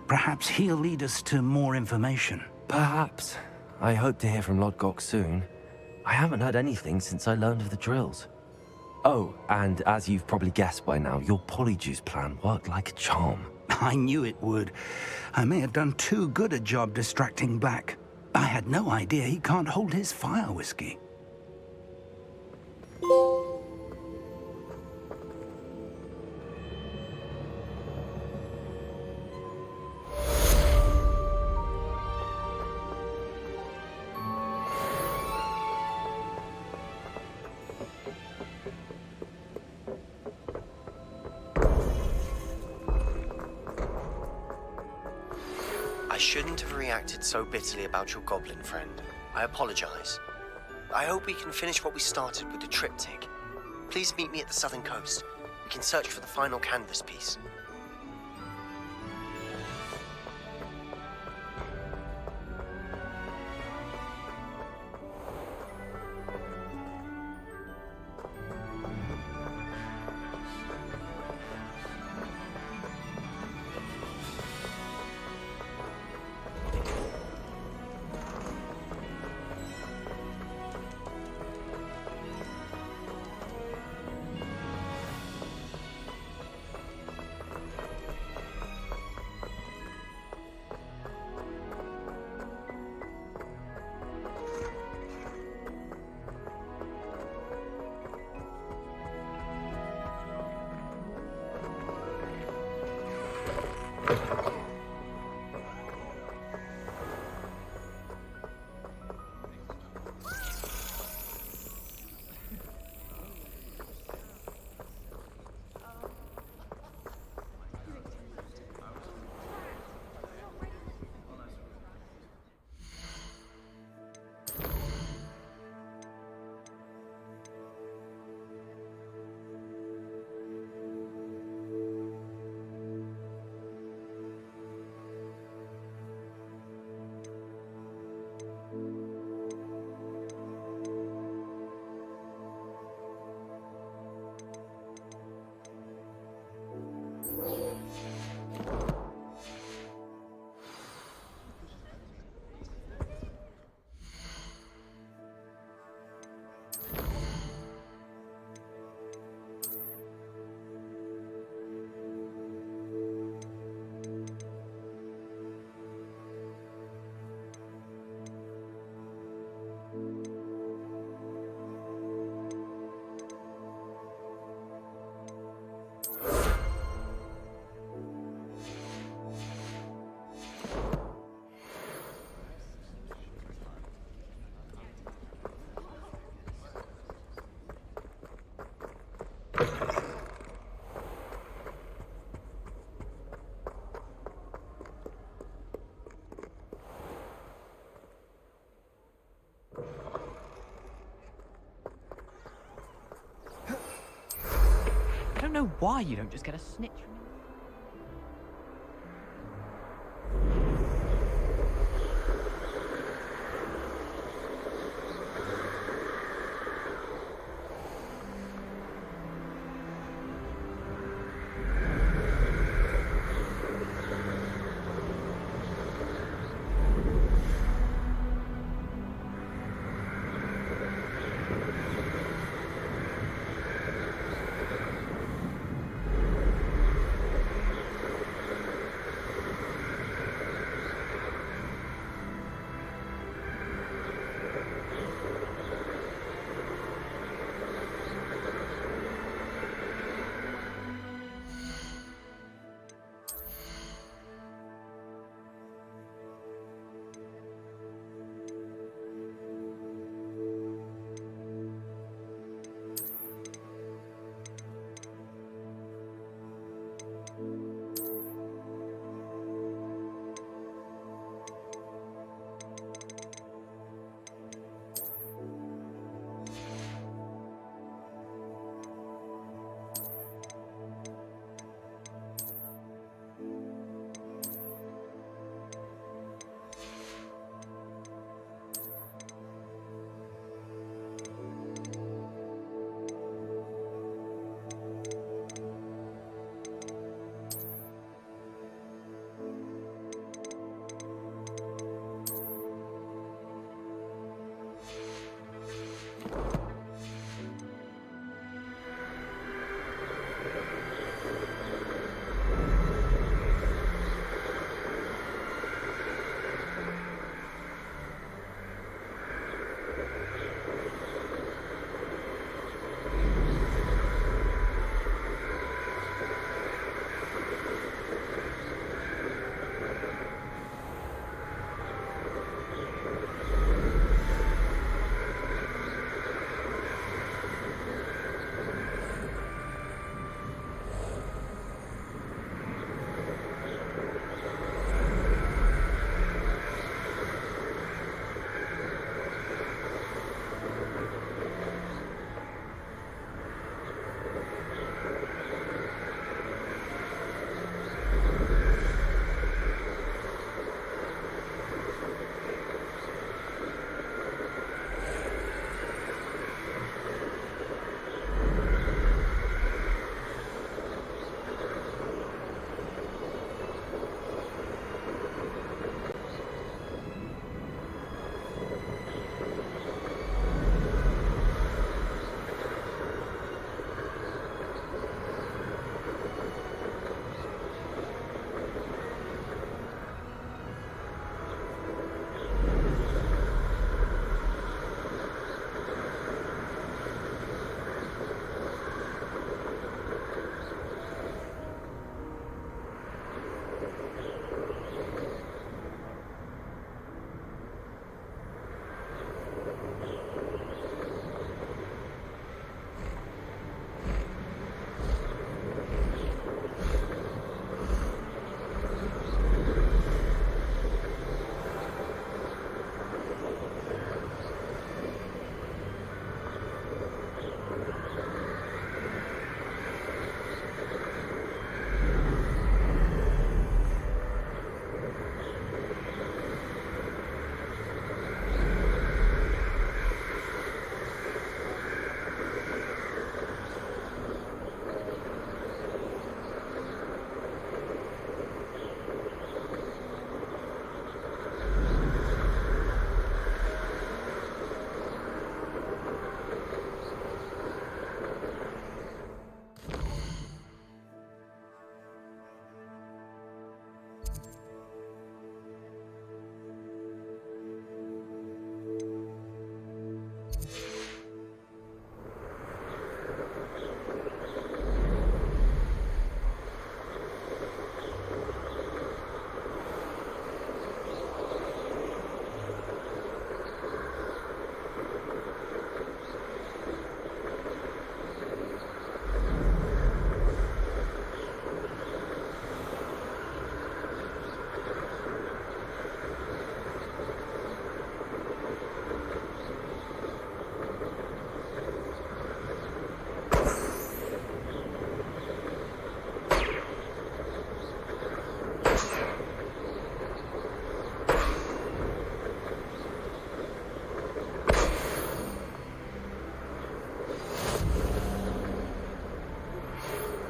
Perhaps he'll lead us to more information. Perhaps. I hope to hear from Lodgok soon. I haven't heard anything since I learned of the drills. Oh, and as you've probably guessed by now, your Polyjuice plan worked like a charm. I knew it would. I may have done too good a job distracting Black. I had no idea he can't hold his fire whiskey. I shouldn't have reacted so bitterly about your goblin friend. I apologize. I hope we can finish what we started with the triptych. Please meet me at the southern coast. We can search for the final canvas piece. know why you don't just get a snitch from him.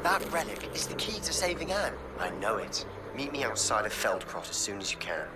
That relic is the key to saving Anne. I know it. Meet me outside of Feldcroft as soon as you can.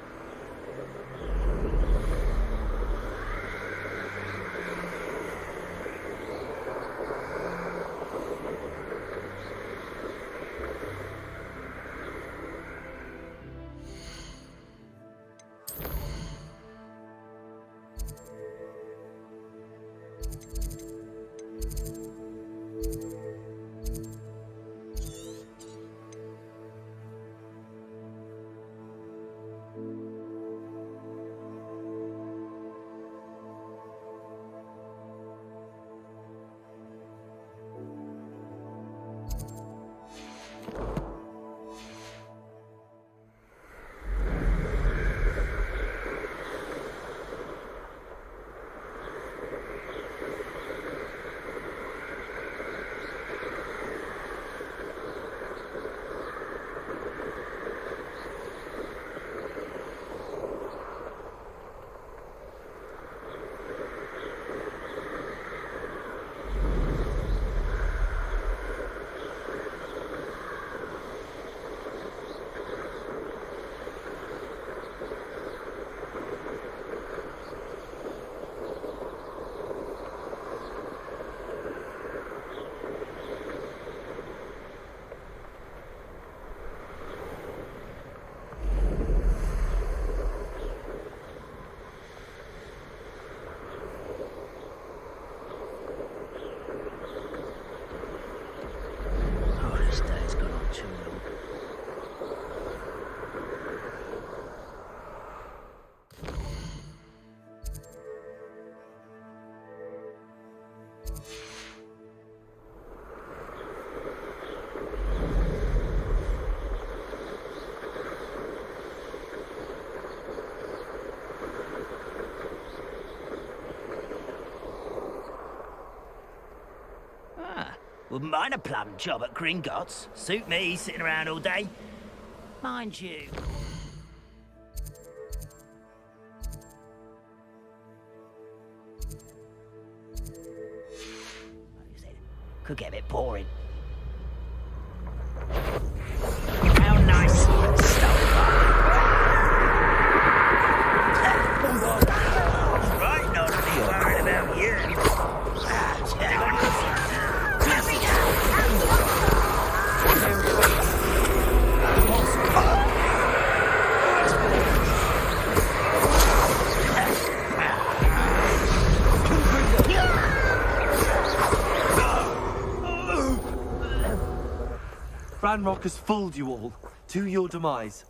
Wouldn't mind a plum job at Gringotts. Suit me, sitting around all day. Mind you. Could get a bit boring. How nice right, not to be worried about you. Ranrock has fooled you all, to your demise.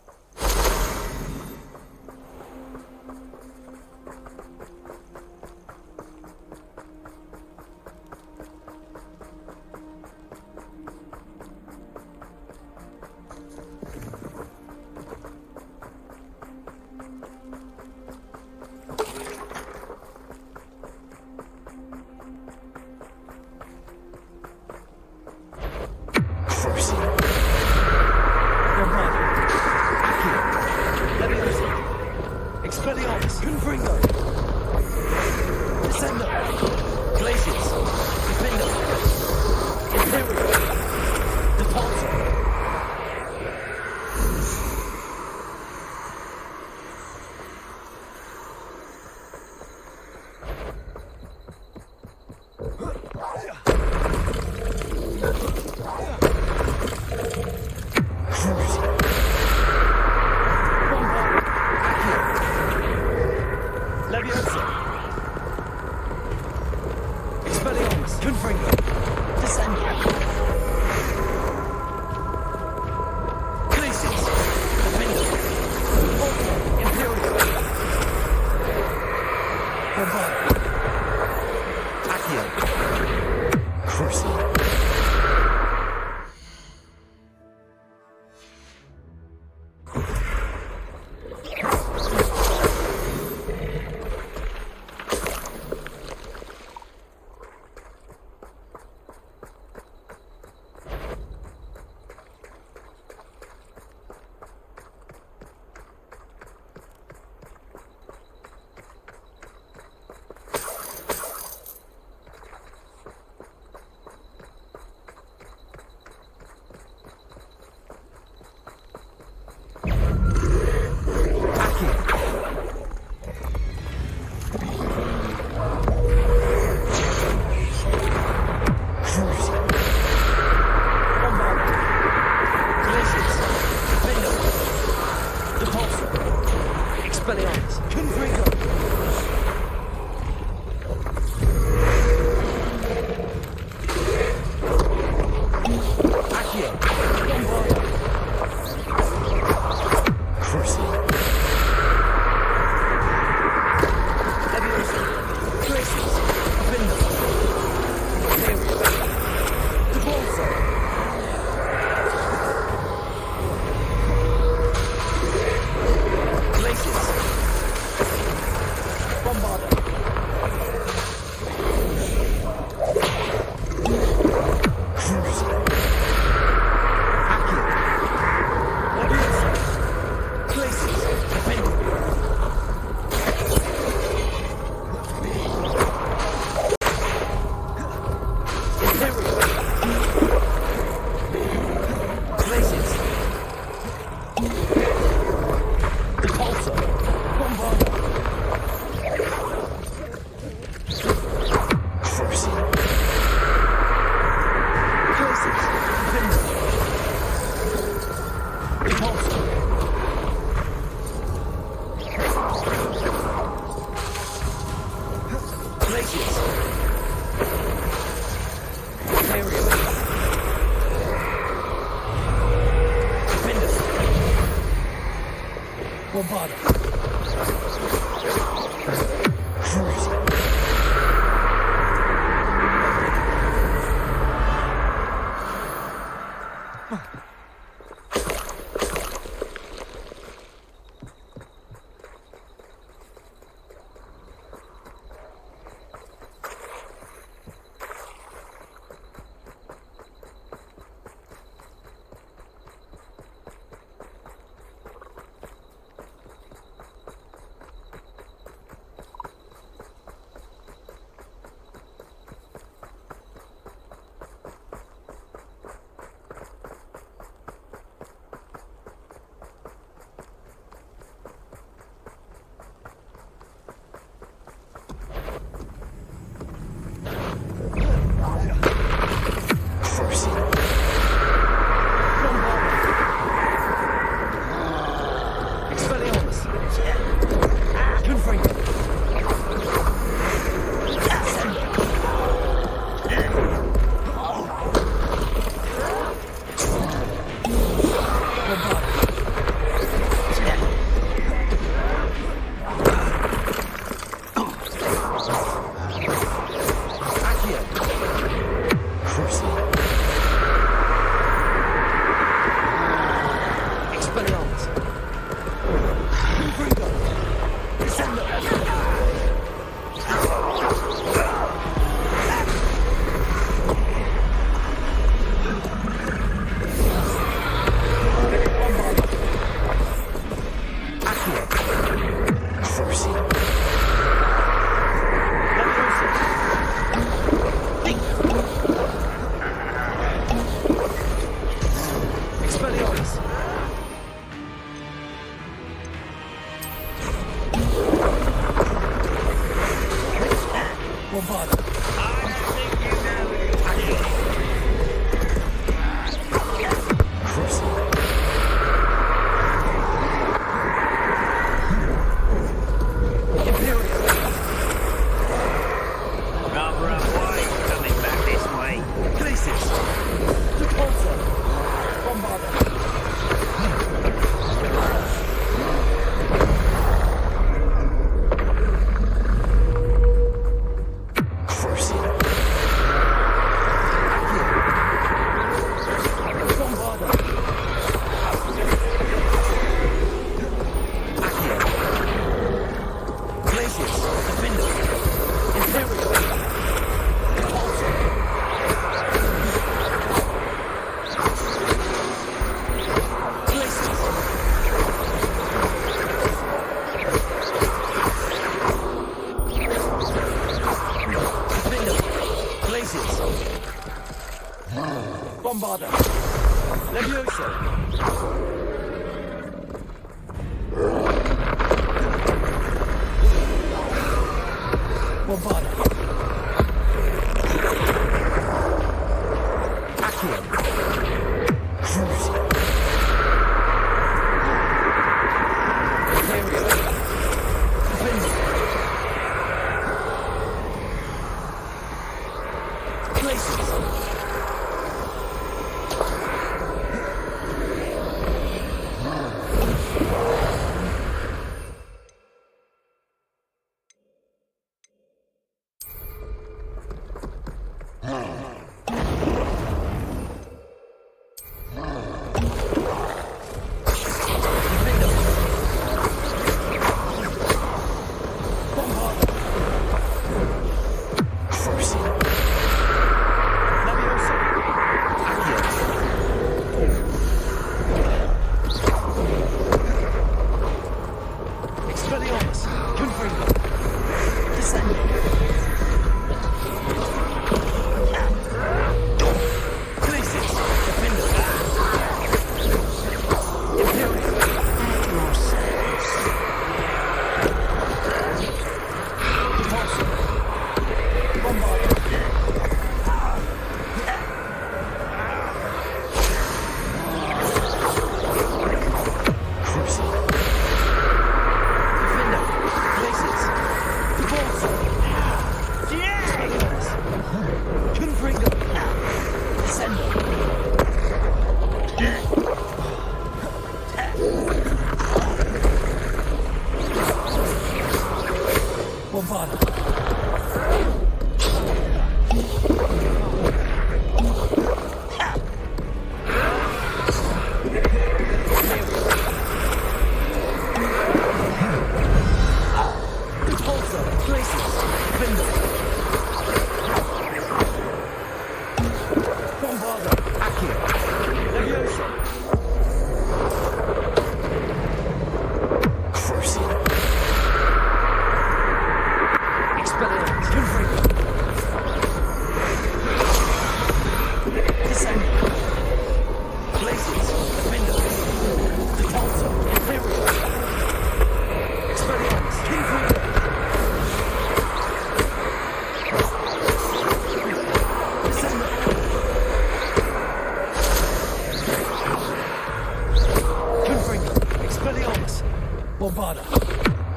Bombarda.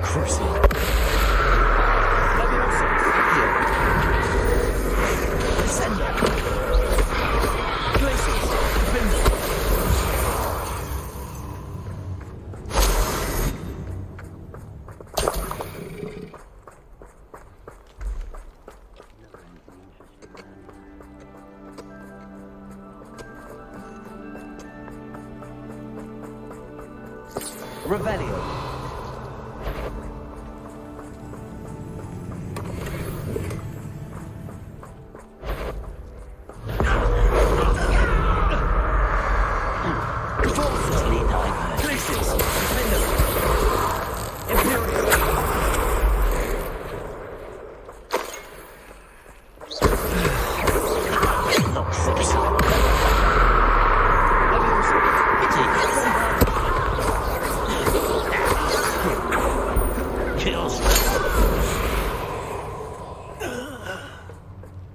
Crucial. Leviosa. Descender. Glacius. Defender. Revelio.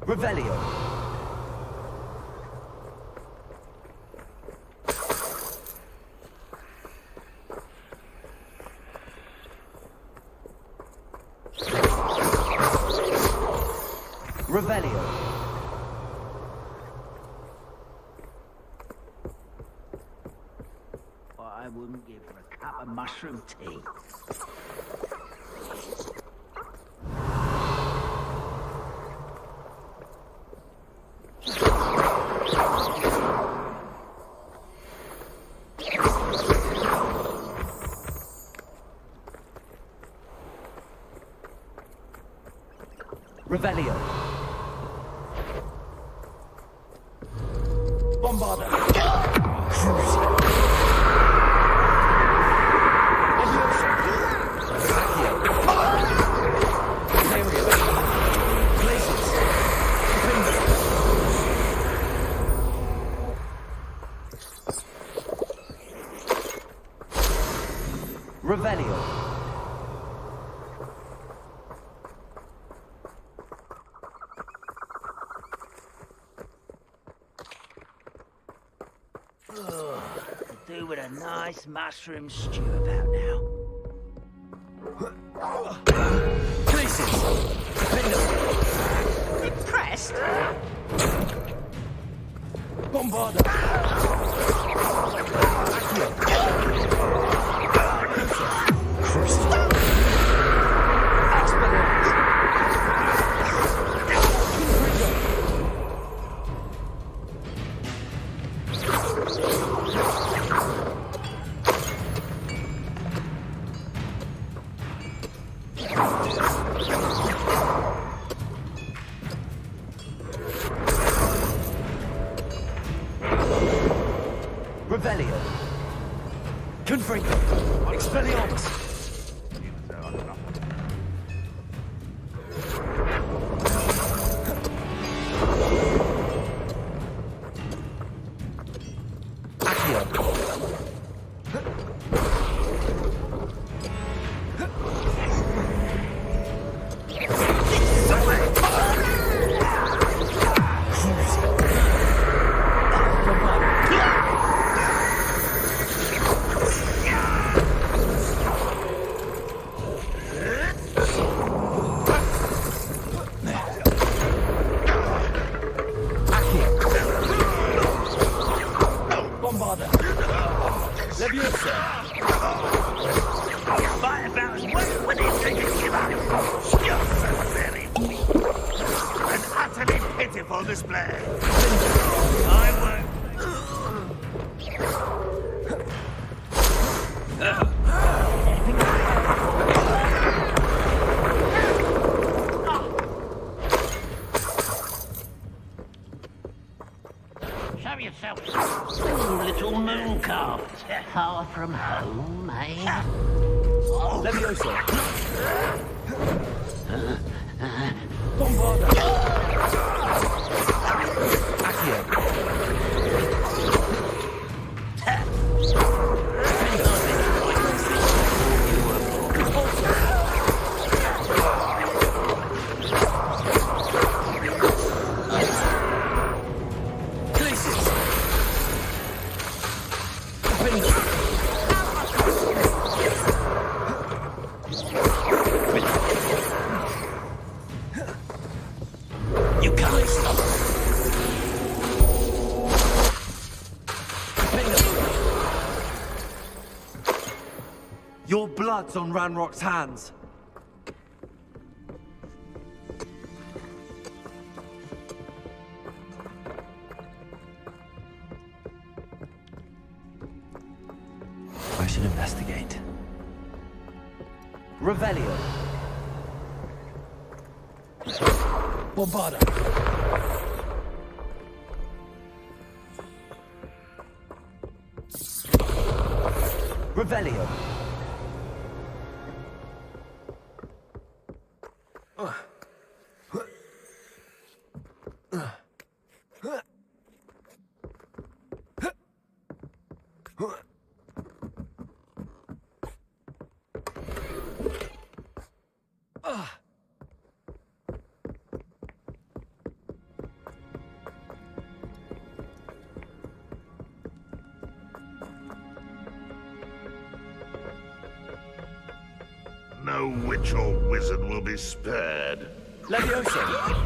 Revelio. Revelio. What I wouldn't give for a cup of mushroom tea. Revelio. Bombarda. Revelio. Do with a nice mushroom stew about now. Places. Impressed? Bombarda. Revelio. Confringo. Expelliarmus. Leviosa. Fight about as well when it's taken you up. You're so very weak. An utterly pitiful display. I won't. Show yourself. Ooh, little moon calf. Far from home, eh? Leviosa. Bombarda. Accio. Your blood's on Ranrock's hands. I should investigate. Revelio. Bombarda. Revelio. No witch or wizard will be spared. Leviosa.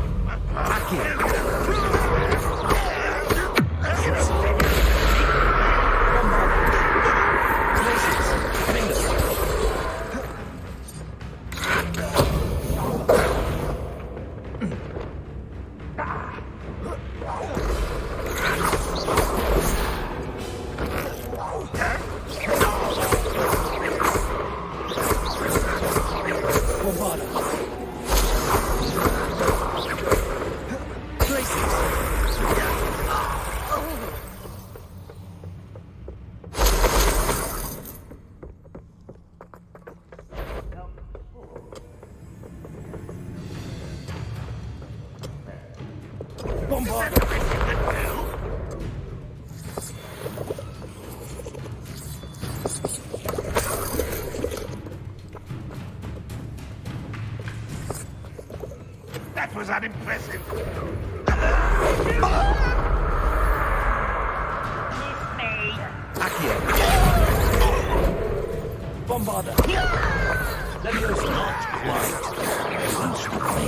That was unimpressive. Bombarda. Leviosa. Not quite. Lunch with me.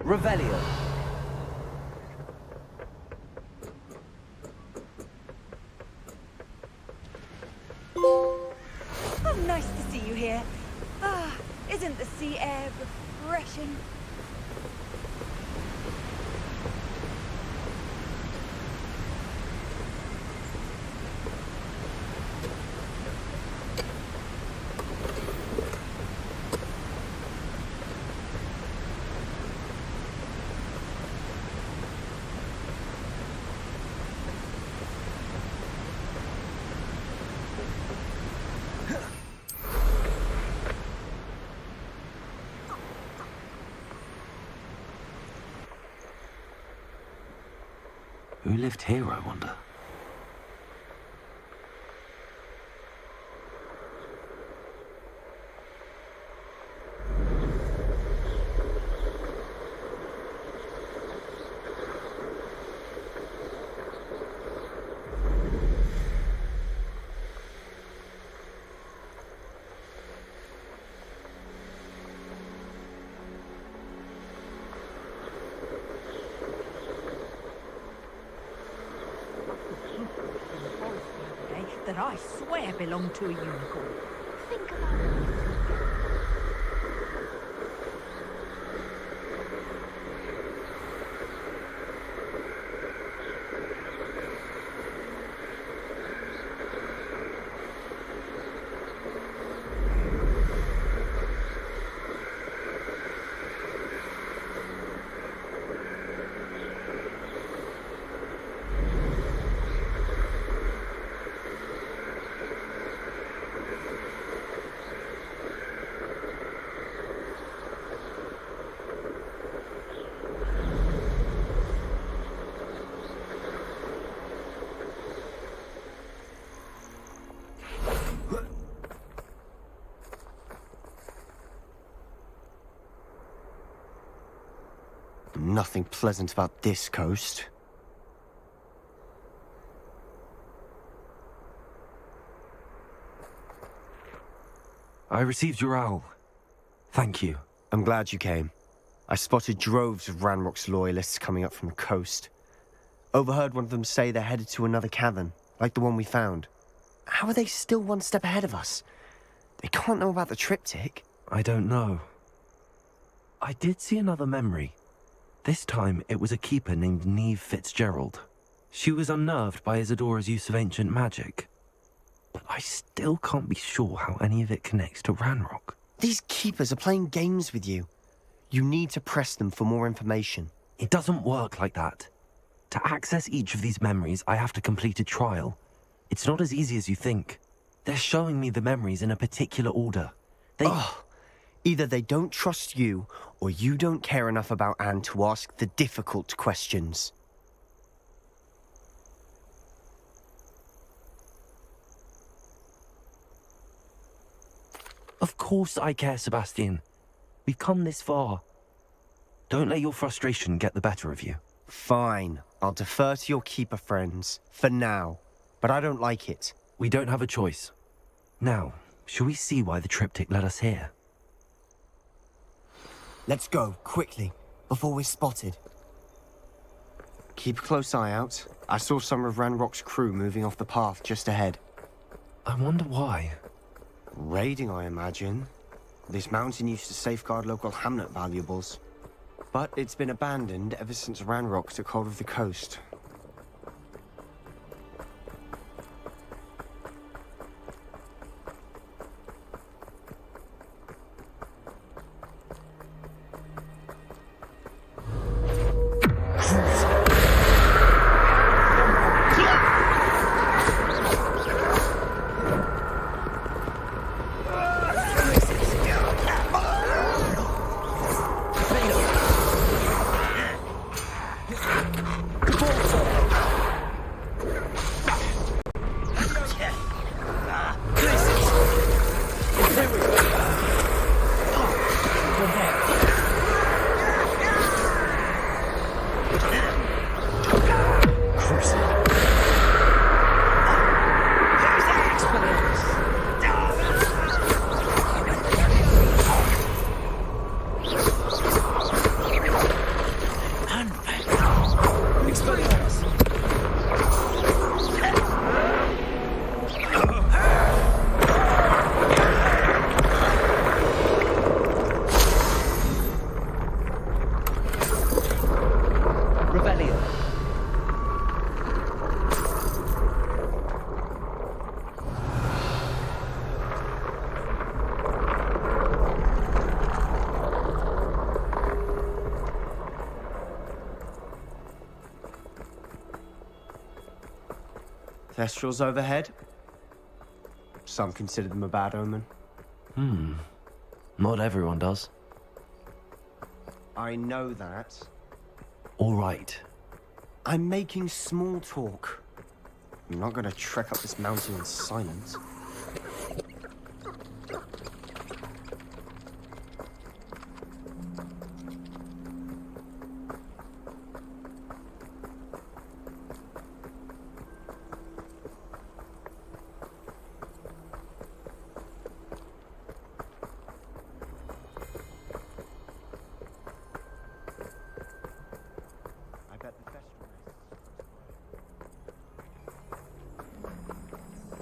Revelio. Oh, nice to see you here. Ah, isn't the sea air refreshing? Who lived here, I wonder? That I swear belong to a unicorn. Think about it. Nothing pleasant about this coast. I received your owl. Thank you. I'm glad you came. I spotted droves of Ranrock's loyalists coming up from the coast. Overheard one of them say they're headed to another cavern, like the one we found. How are they still one step ahead of us? They can't know about the triptych. I don't know. I did see another memory. This time, it was a keeper named Neve Fitzgerald. She was unnerved by Isadora's use of ancient magic. But I still can't be sure how any of it connects to Ranrock. These keepers are playing games with you. You need to press them for more information. It doesn't work like that. To access each of these memories, I have to complete a trial. It's not as easy as you think. They're showing me the memories in a particular order. Either they don't trust you, or you don't care enough about Anne to ask the difficult questions. Of course I care, Sebastian. We've come this far. Don't let your frustration get the better of you. Fine. I'll defer to your keeper friends, for now. But I don't like it. We don't have a choice. Now, shall we see why the triptych led us here? Let's go, quickly, before we're spotted. Keep a close eye out. I saw some of Ranrock's crew moving off the path just ahead. I wonder why. Raiding, I imagine. This mountain used to safeguard local hamlet valuables. But it's been abandoned ever since Ranrock took hold of the coast. Thestrals overhead. Some consider them a bad omen. Not everyone does. I know that. All right. I'm making small talk. I'm not gonna trek up this mountain in silence.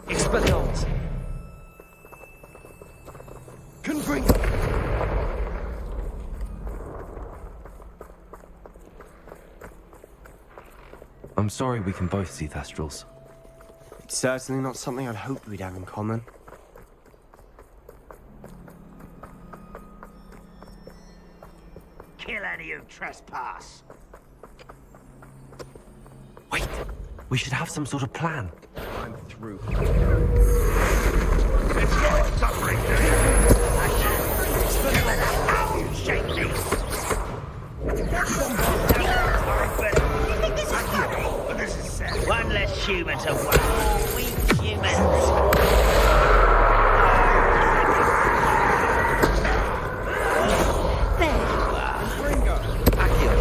Expelliarmus! Confringo! I'm sorry we can both see Thestrals. It's certainly not something I'd hoped we'd have in common. Kill any who trespass. Wait! We should have some sort of plan. I'm through. It's your suffering, do you? You shake me. This is sad. One less human to worry. Weak humans. Ringo! Accio!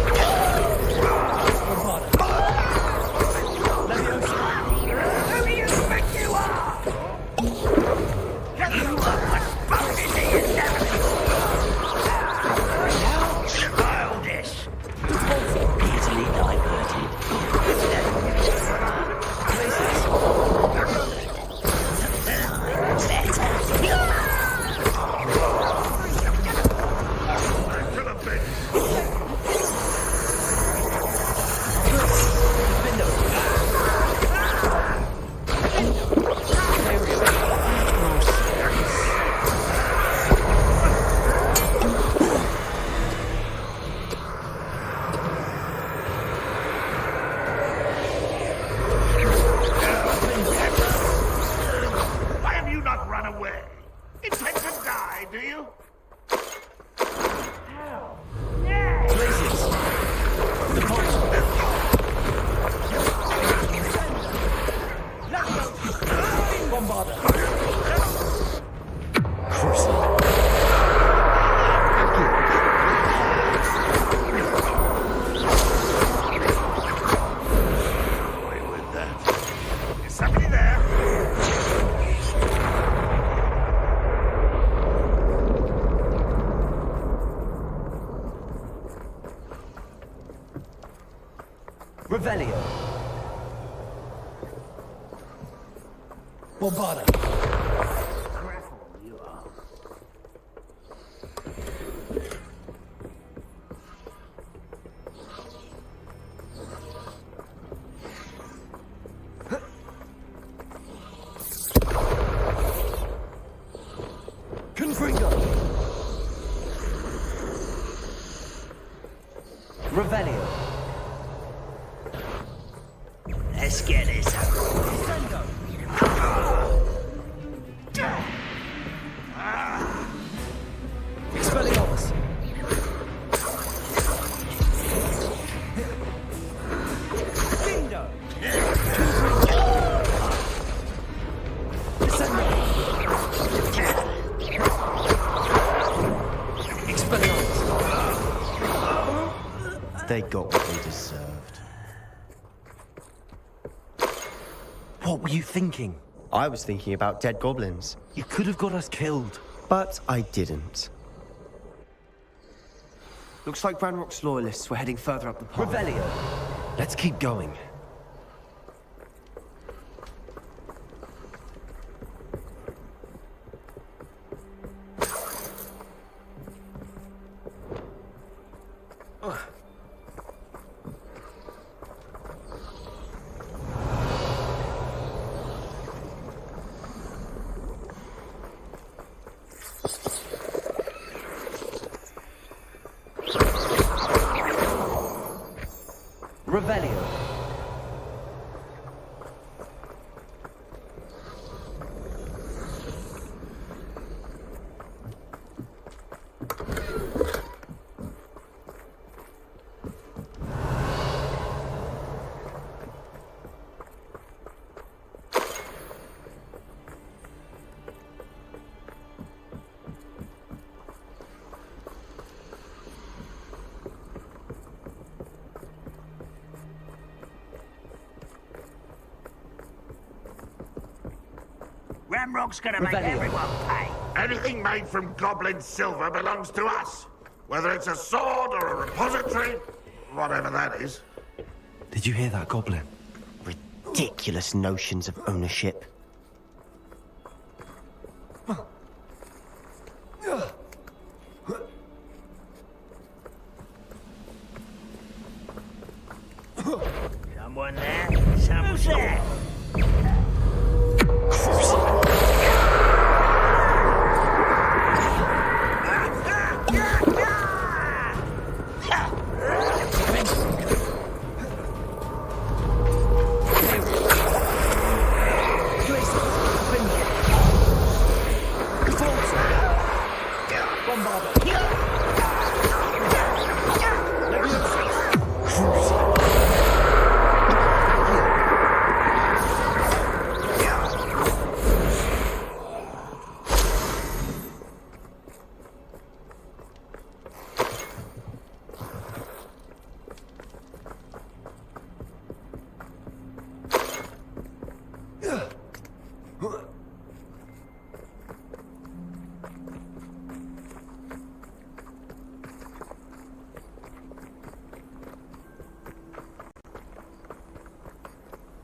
intend to die, do you? Revelio. Bombarda. You are. Confringo. Revelio. Let's get this over with. Expelliarmus. Dindo. Descendo. Expelliarmus. They got what they deserved. What were you thinking? I was thinking about dead goblins. You could have got us killed. But I didn't. Looks like Ranrock's loyalists were heading further up the path. Revelio. Let's keep going. Revelio. Ramrock's gonna make Revelio. everyone pay. Anything made from goblin silver belongs to us. Whether it's a sword or a repository, whatever that is. Did you hear that, Goblin? Ridiculous notions of ownership. Someone there? Who's there?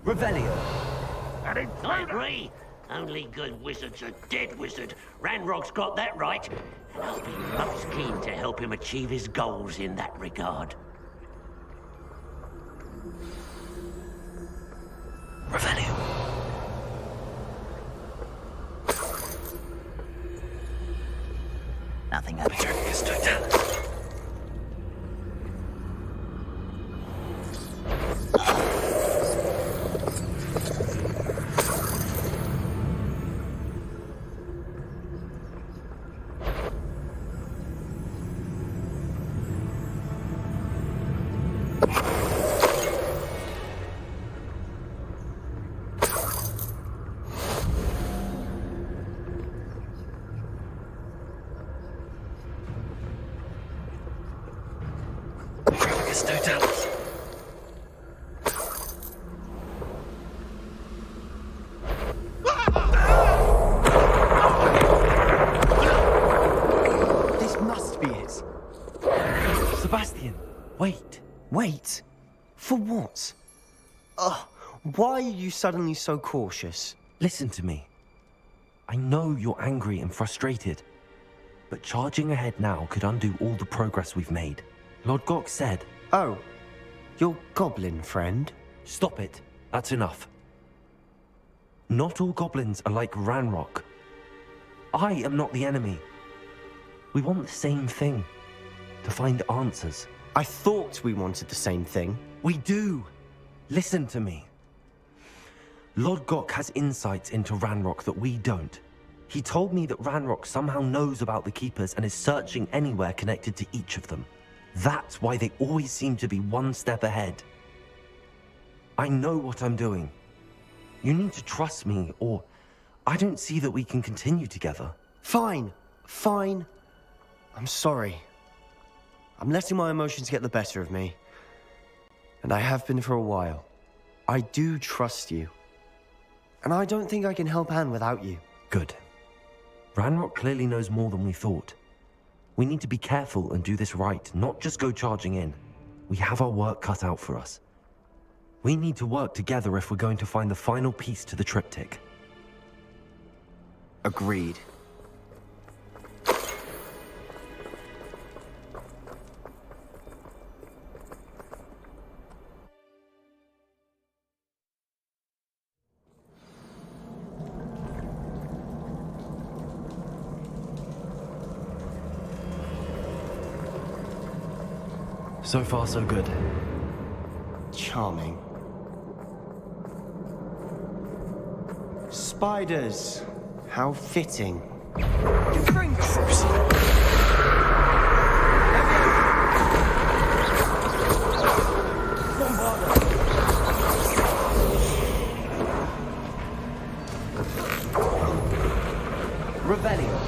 Revelio. I agree. Only good wizard's a dead wizard. Ranrock's got that right. And I'll be most keen to help him achieve his goals in that regard. Revelio. Nothing up here. This must be it. Sebastian, wait. Wait? For what? Why are you suddenly so cautious? Listen to me. I know you're angry and frustrated, but charging ahead now could undo all the progress we've made. Lord Gok said... Oh, your goblin friend? Stop it. That's enough. Not all goblins are like Ranrock. I am not the enemy. We want the same thing. To find answers. I thought we wanted the same thing. We do. Listen to me. Lord Gok has insights into Ranrock that we don't. He told me that Ranrock somehow knows about the Keepers and is searching anywhere connected to each of them. That's why they always seem to be one step ahead. I know what I'm doing. You need to trust me, or I don't see that we can continue together. Fine. I'm sorry. I'm letting my emotions get the better of me. And I have been for a while. I do trust you. And I don't think I can help Anne without you. Good. Ranrock clearly knows more than we thought. We need to be careful and do this right, not just go charging in. We have our work cut out for us. We need to work together if we're going to find the final piece to the triptych. Agreed. So far, so good. Charming. Spiders. How fitting. Revelio.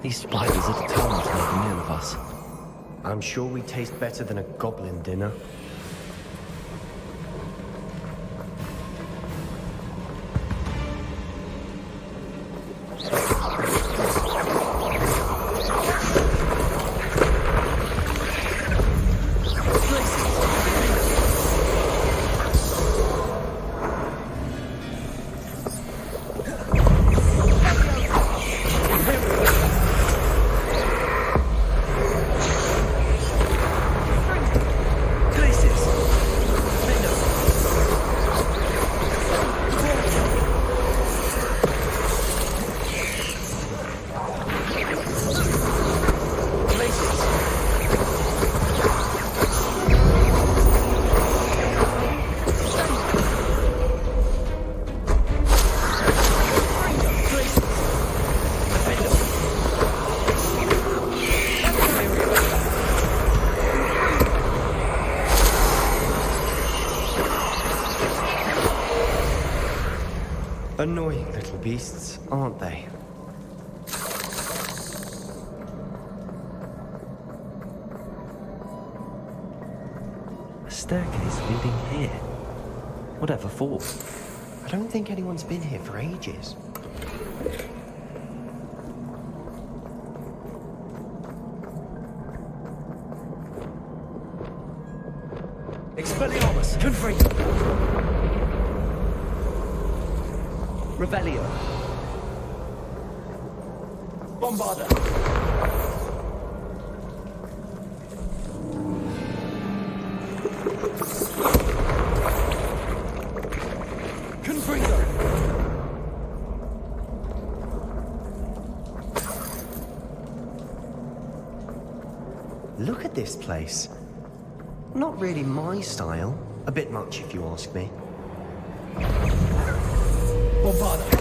These spiders are determined to make a meal of us. I'm sure we taste better than a goblin dinner. Annoying little beasts, aren't they? A staircase leading here. Whatever for? I don't think anyone's been here for ages. Expelliarmus! Confrere! Revelio. Bombarda. Confringo. Look at this place. Not really my style. A bit much, if you ask me. Bombarda.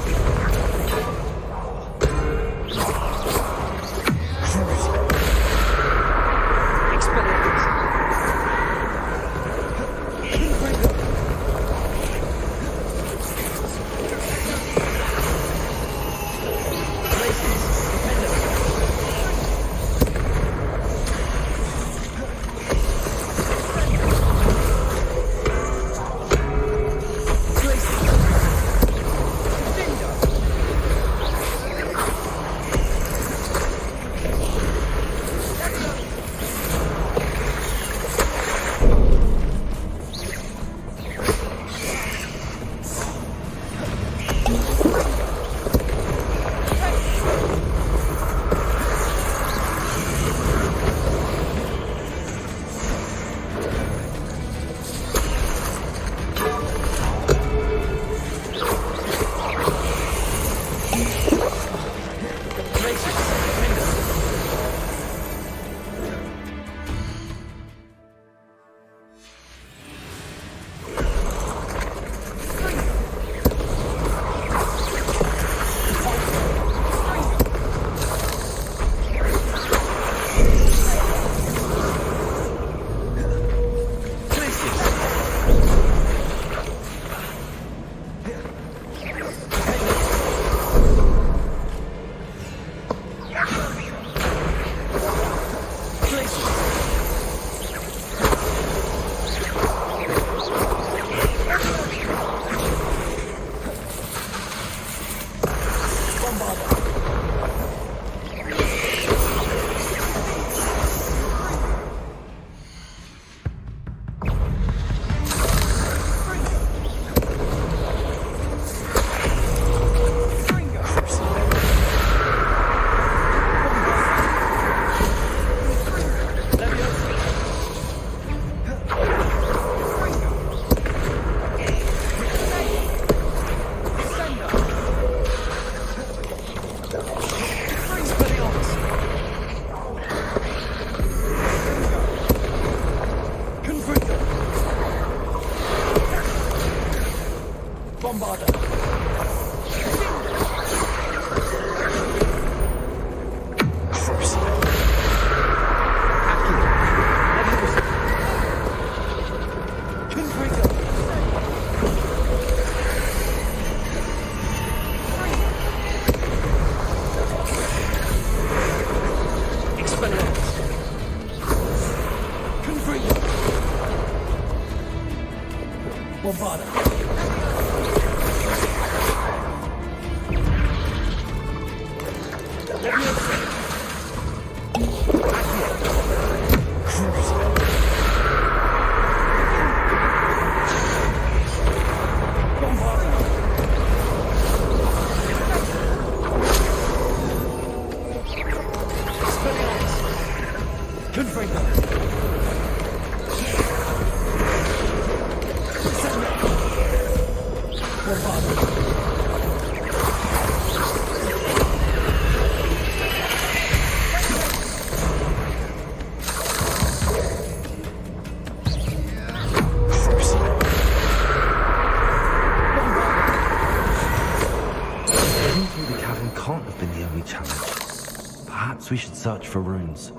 Perhaps we should search for runes.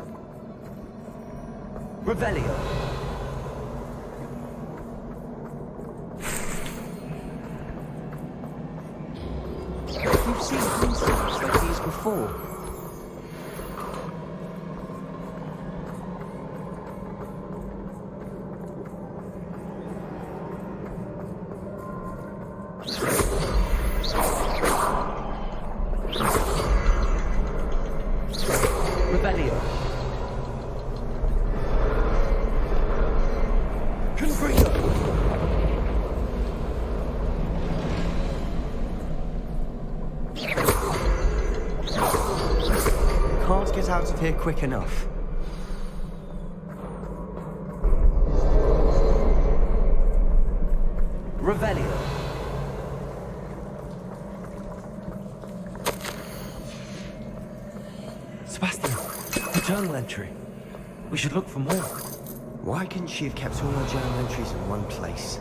Revelio. You've seen concepts like these before. Can't get out of here quick enough. Revelio. Sebastian, a journal entry. We should look for more. Why couldn't she have kept all her journal entries in one place?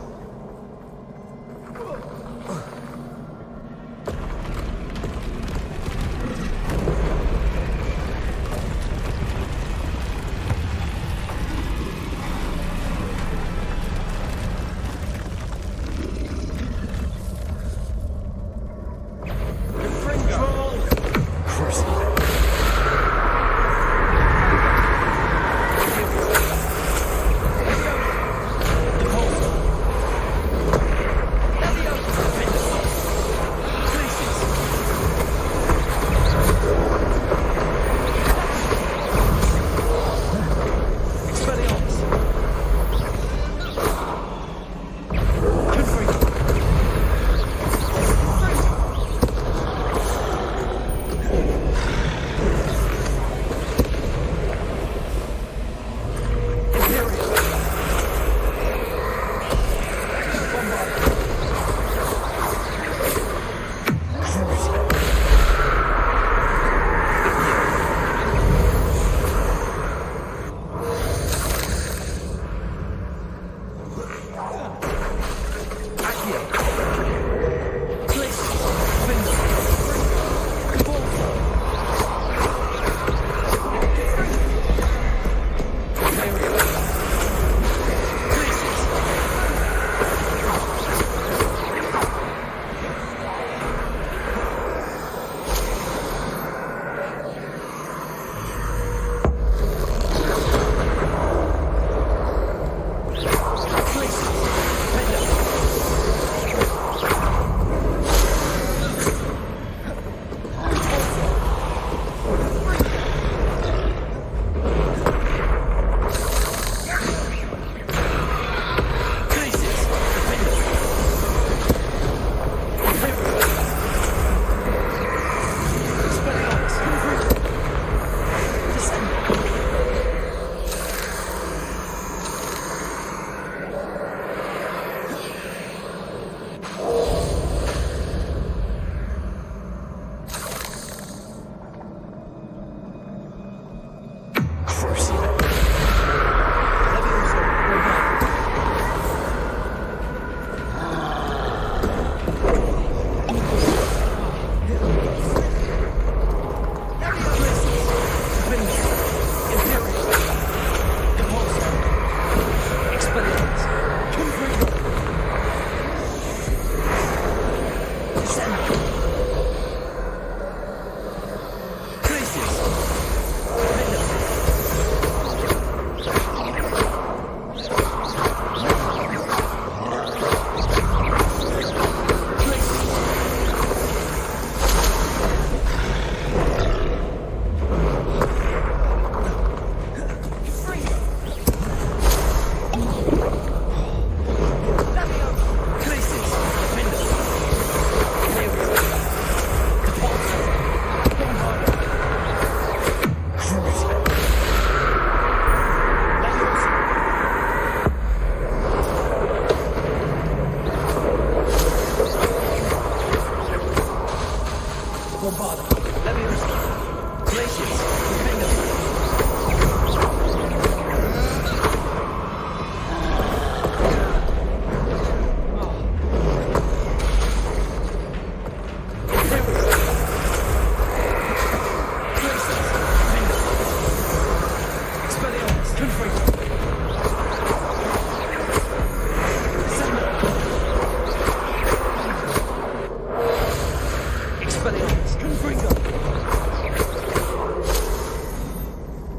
Expelliarmus. Confringo.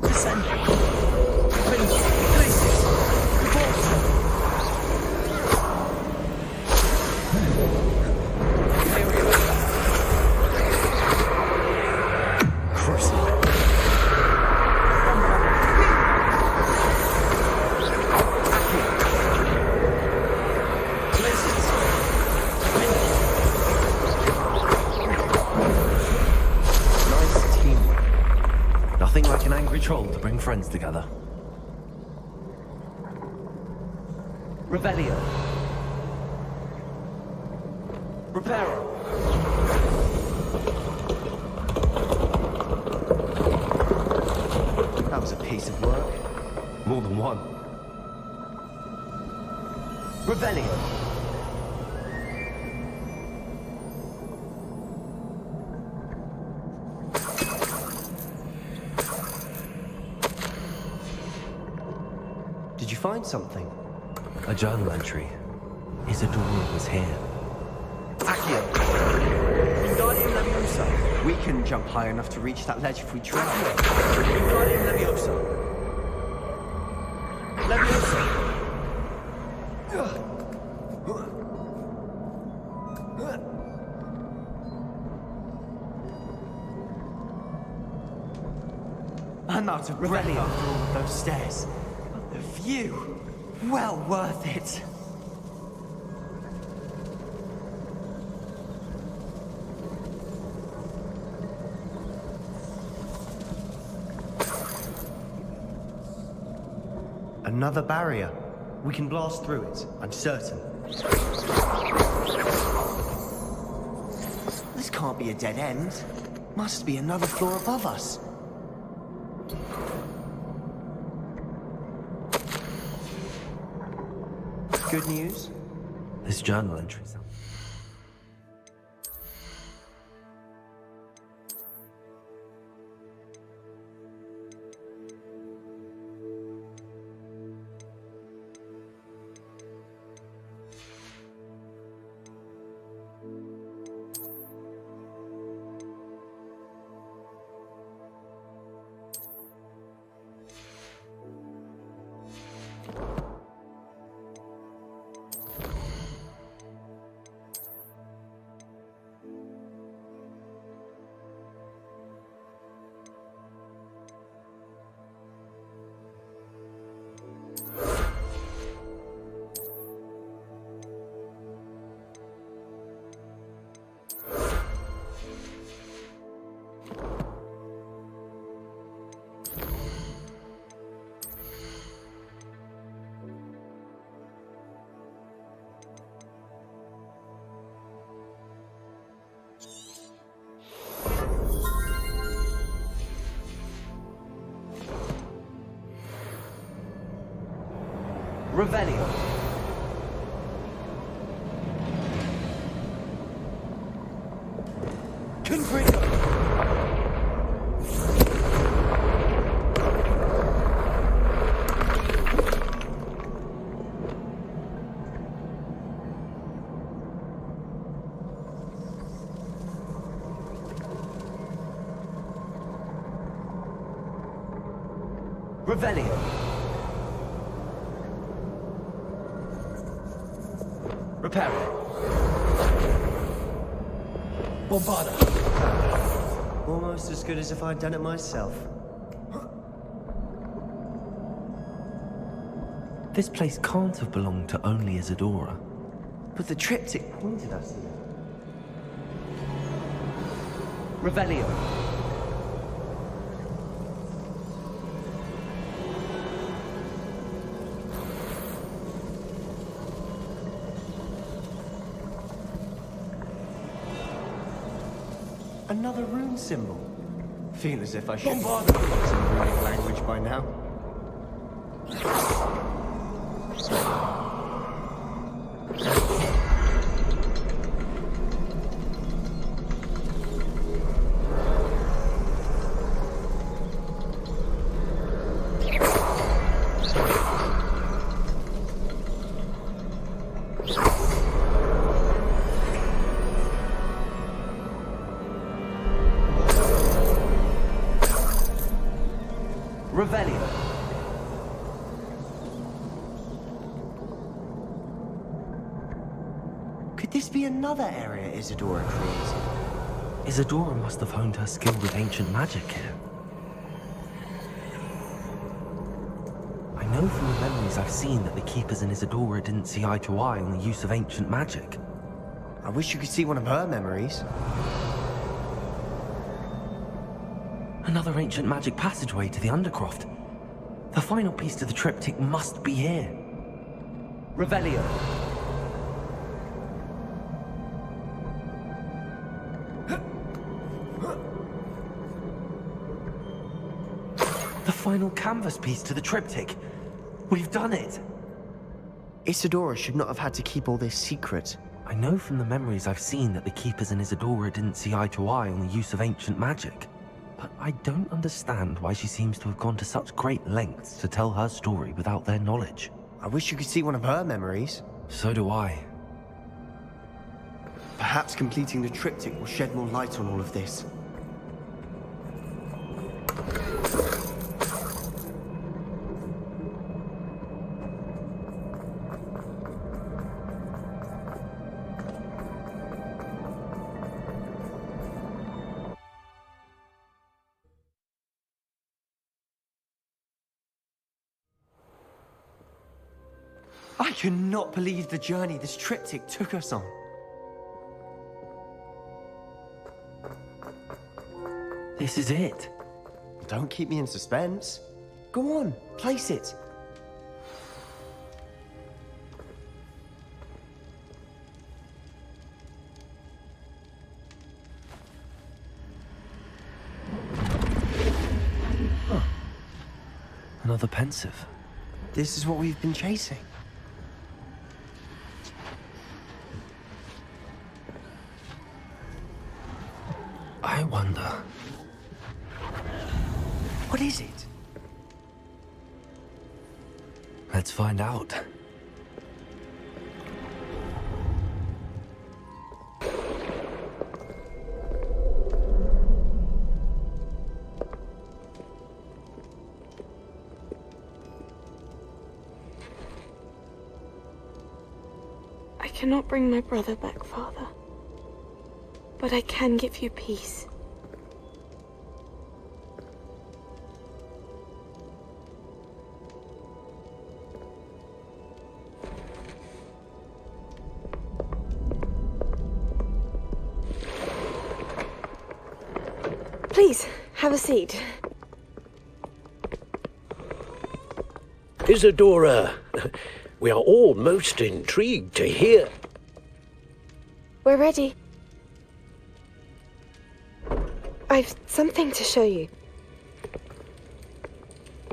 Descending. Confringo. Glacius. Repulsor. Nothing like an angry troll to bring friends together. Revelio. Reparo. That was a piece of work. More than one. Revelio. Did you find something? A journal entry. Isadora was here. Accio! Wingardium Leviosa! We can jump high enough to reach that ledge if we try. Wingardium Leviosa. Leviosa. I'm out of breath after all of those stairs. But the view, well worth it. Another barrier. We can blast through it, I'm certain. This can't be a dead end. Must be another floor above us. Good news? This journal entry. Revelio. Confringo. Revelio. Reparo. Bombarda. Almost as good as if I'd done it myself. This place can't have belonged to only Isadora. But the triptych pointed us here. Revelio. Another rune symbol. Feel as if I should have some runic language by now. Could this be another area Isadora created? Isadora must have honed her skill with ancient magic here. I know from the memories I've seen that the Keepers and Isadora didn't see eye to eye on the use of ancient magic. I wish you could see one of her memories. Another ancient magic passageway to the Undercroft. The final piece to the triptych must be here. Revelio. The final canvas piece to the triptych. We've done it! Isadora should not have had to keep all this secret. I know from the memories I've seen that the Keepers and Isadora didn't see eye to eye on the use of ancient magic. But I don't understand why she seems to have gone to such great lengths to tell her story without their knowledge. I wish you could see one of her memories. So do I. Perhaps completing the triptych will shed more light on all of this. I cannot believe the journey this triptych took us on. This is it. Don't keep me in suspense. Go on, place it. Huh. Another pensive. This is what we've been chasing. I wonder... What is it? Let's find out. I cannot bring my brother back, Father. But I can give you peace. Please, have a seat. Isadora, we are all most intrigued to hear. We're ready. I've something to show you.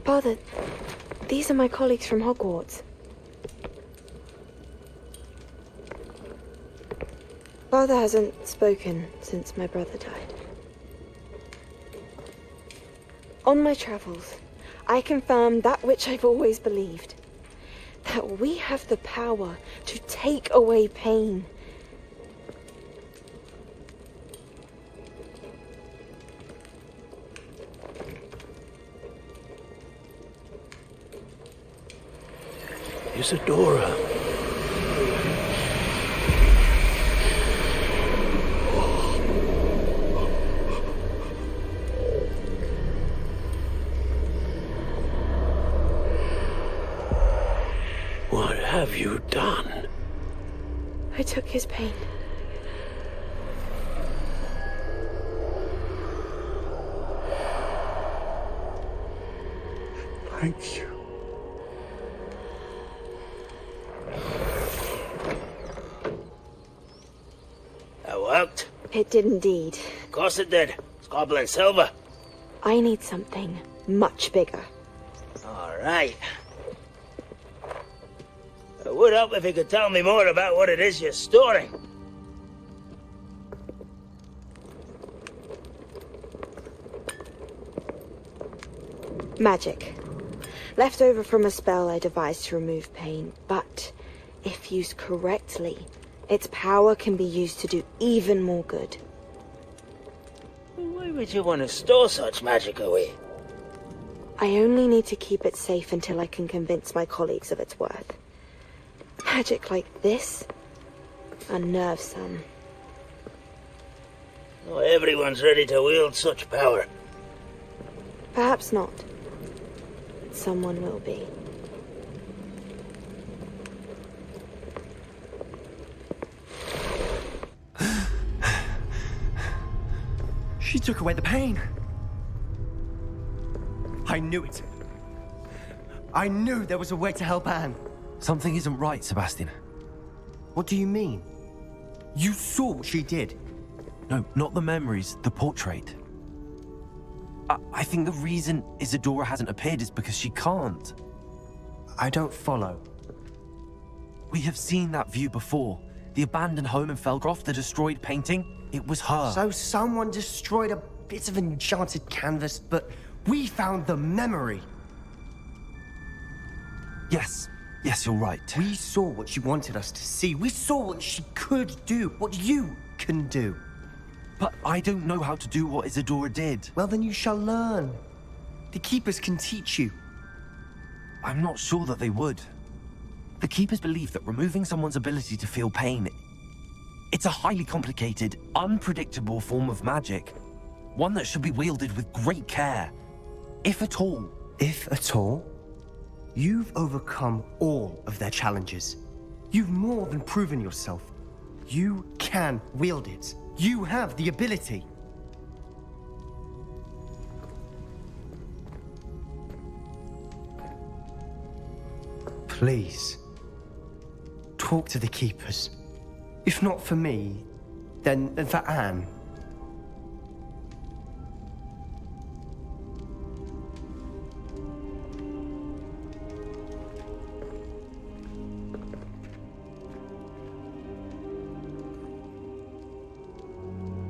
Father, these are my colleagues from Hogwarts. Father hasn't spoken since my brother died. On my travels, I confirmed that which I've always believed. That we have the power to take away pain. Isadora. What have you done? I took his pain. Thank you. That worked? It did indeed. Of course it did. It's goblin silver. I need something much bigger. All right. It would help if you could tell me more about what it is you're storing. Magic. Left over from a spell I devised to remove pain, but if used correctly, its power can be used to do even more good. Why would you want to store such magic away? I only need to keep it safe until I can convince my colleagues of its worth. Magic like this unnervesome. Not everyone's ready to wield such power. Perhaps not. Someone will be. She took away the pain. I knew it. I knew there was a way to help Anne. Something isn't right, Sebastian. What do you mean? You saw what she did. No, not the memories, the portrait. I think the reason Isadora hasn't appeared is because she can't. I don't follow. We have seen that view before. The abandoned home in Felgroth, the destroyed painting, it was her. So someone destroyed a bit of enchanted canvas, but we found the memory. Yes, you're right. We saw what she wanted us to see. We saw what she could do, what you can do. But I don't know how to do what Isadora did. Well, then you shall learn. The Keepers can teach you. I'm not sure that they would. The Keepers believe that removing someone's ability to feel pain, it's a highly complicated, unpredictable form of magic. One that should be wielded with great care. If at all. If at all? You've overcome all of their challenges. You've more than proven yourself. You can wield it. You have the ability. Please, talk to the Keepers. If not for me, then for Anne.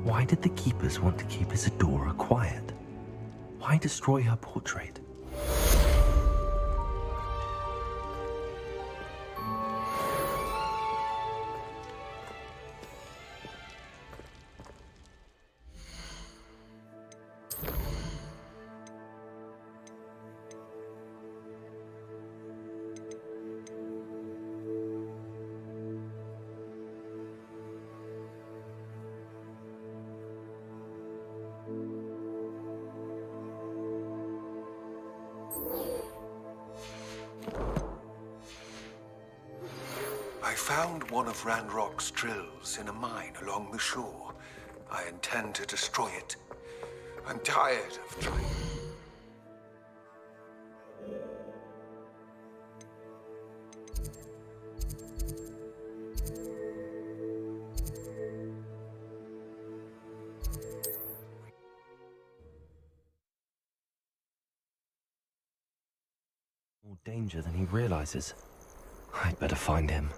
Why did the Keepers want to keep Isadora quiet? Why destroy her portrait? I found one of Ranrock's drills in a mine along the shore. I intend to destroy it. I'm tired of trying. More danger than he realizes. I'd better find him.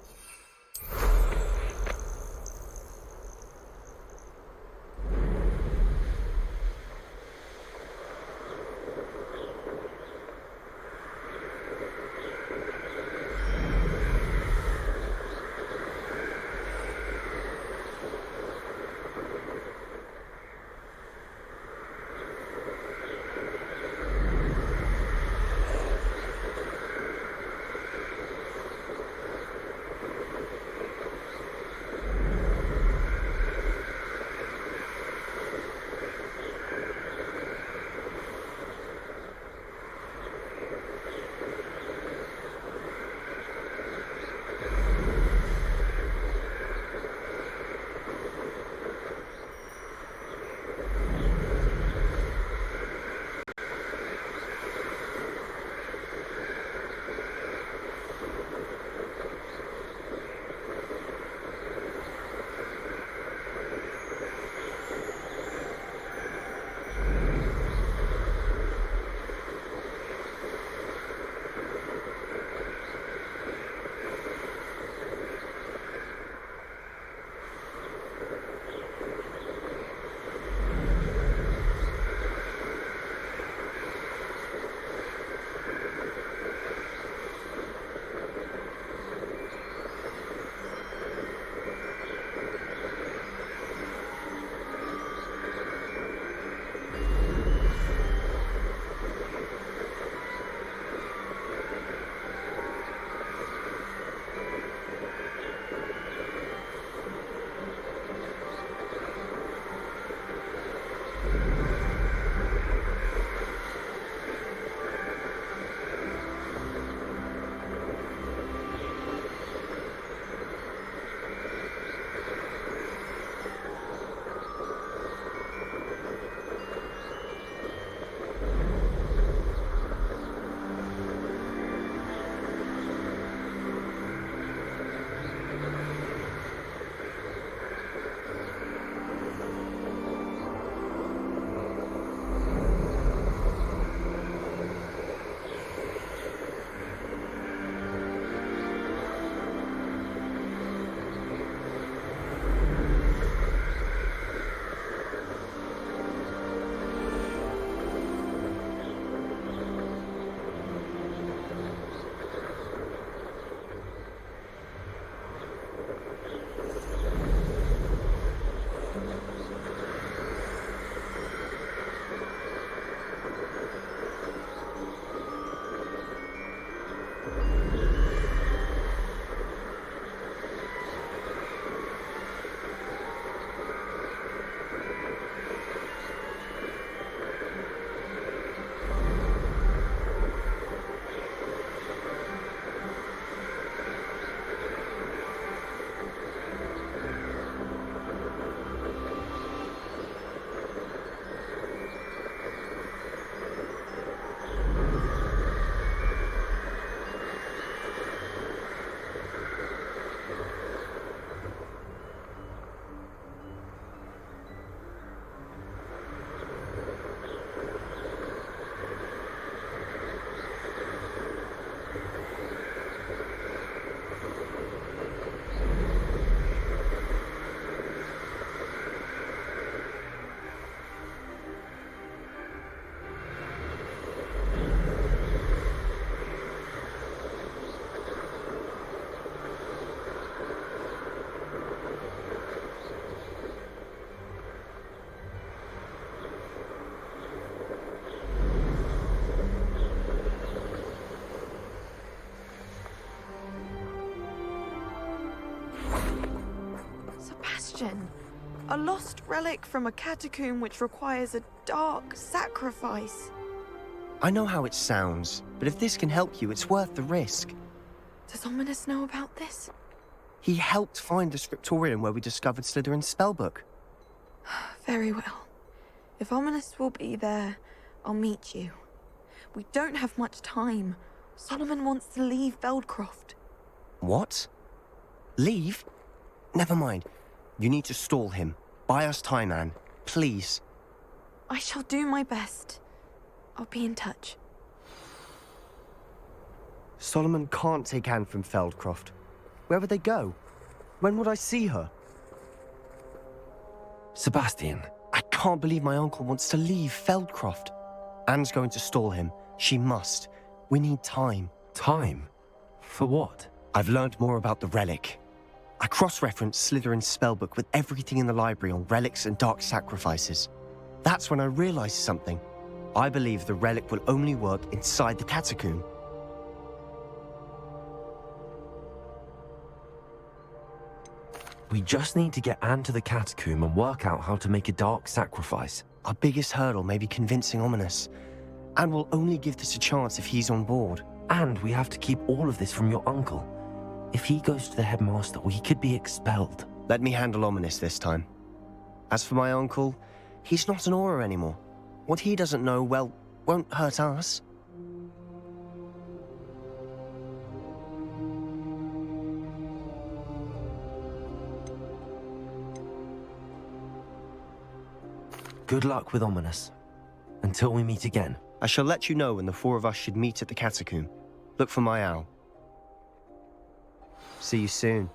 question. A lost relic from a catacomb which requires a dark sacrifice. I know how it sounds, but if this can help you, it's worth the risk. Does Ominous know about this? He helped find the scriptorium where we discovered Slytherin's spellbook. Very well. If Ominous will be there, I'll meet you. We don't have much time. Solomon wants to leave Feldcroft. What? Leave? Never mind. You need to stall him. Buy us time, Anne. Please. I shall do my best. I'll be in touch. Solomon can't take Anne from Feldcroft. Where would they go? When would I see her? Sebastian. I can't believe my uncle wants to leave Feldcroft. Anne's going to stall him. She must. We need time. Time? For what? I've learned more about the relic. I cross-referenced Slytherin's spellbook with everything in the library on relics and dark sacrifices. That's when I realized something. I believe the relic will only work inside the catacomb. We just need to get Anne to the catacomb and work out how to make a dark sacrifice. Our biggest hurdle may be convincing Ominous. And we'll only give this a chance if he's on board. And we have to keep all of this from your uncle. If he goes to the headmaster, we could be expelled. Let me handle Ominous this time. As for my uncle, he's not an Auror anymore. What he doesn't know, well, won't hurt us. Good luck with Ominous. Until we meet again. I shall let you know when the four of us should meet at the catacomb. Look for my owl. See you soon.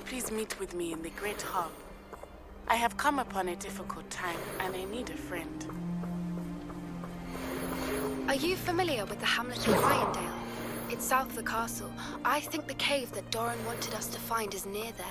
please meet with me in the Great Hall? I have come upon a difficult time, and I need a friend. Are you familiar with the hamlet of Ryandale? It's south of the castle. I think the cave that Doran wanted us to find is near there.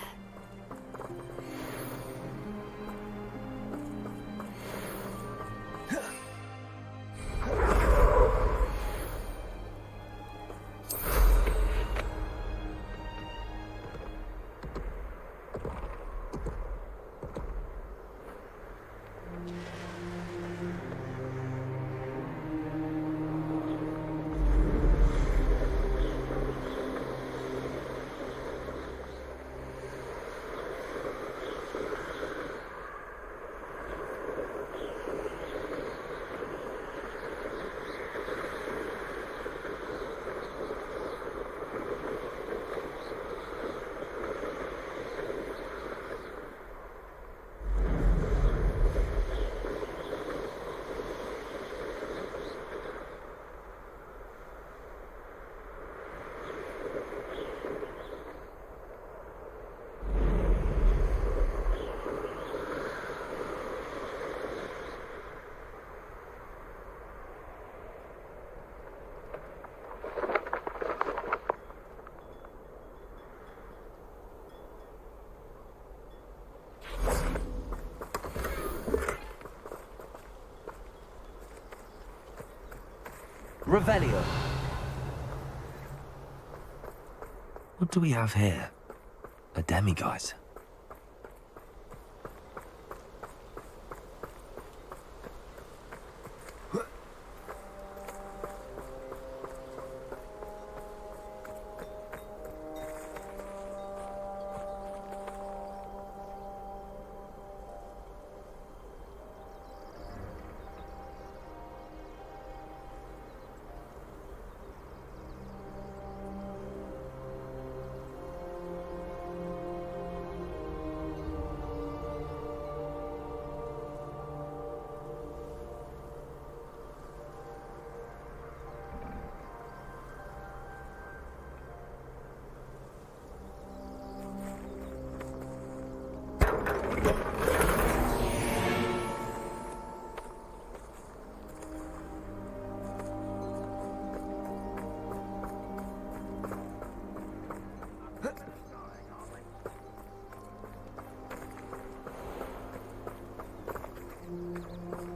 Revelio. What do we have here? A demiguise.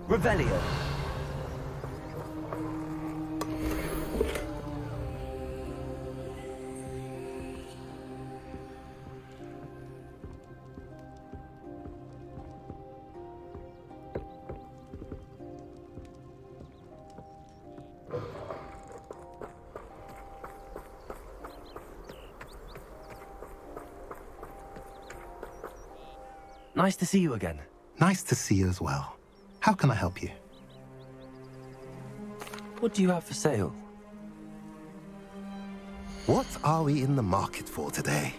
Revelio. Nice to see you again. Nice to see you as well. How can I help you? What do you have for sale? What are we in the market for today?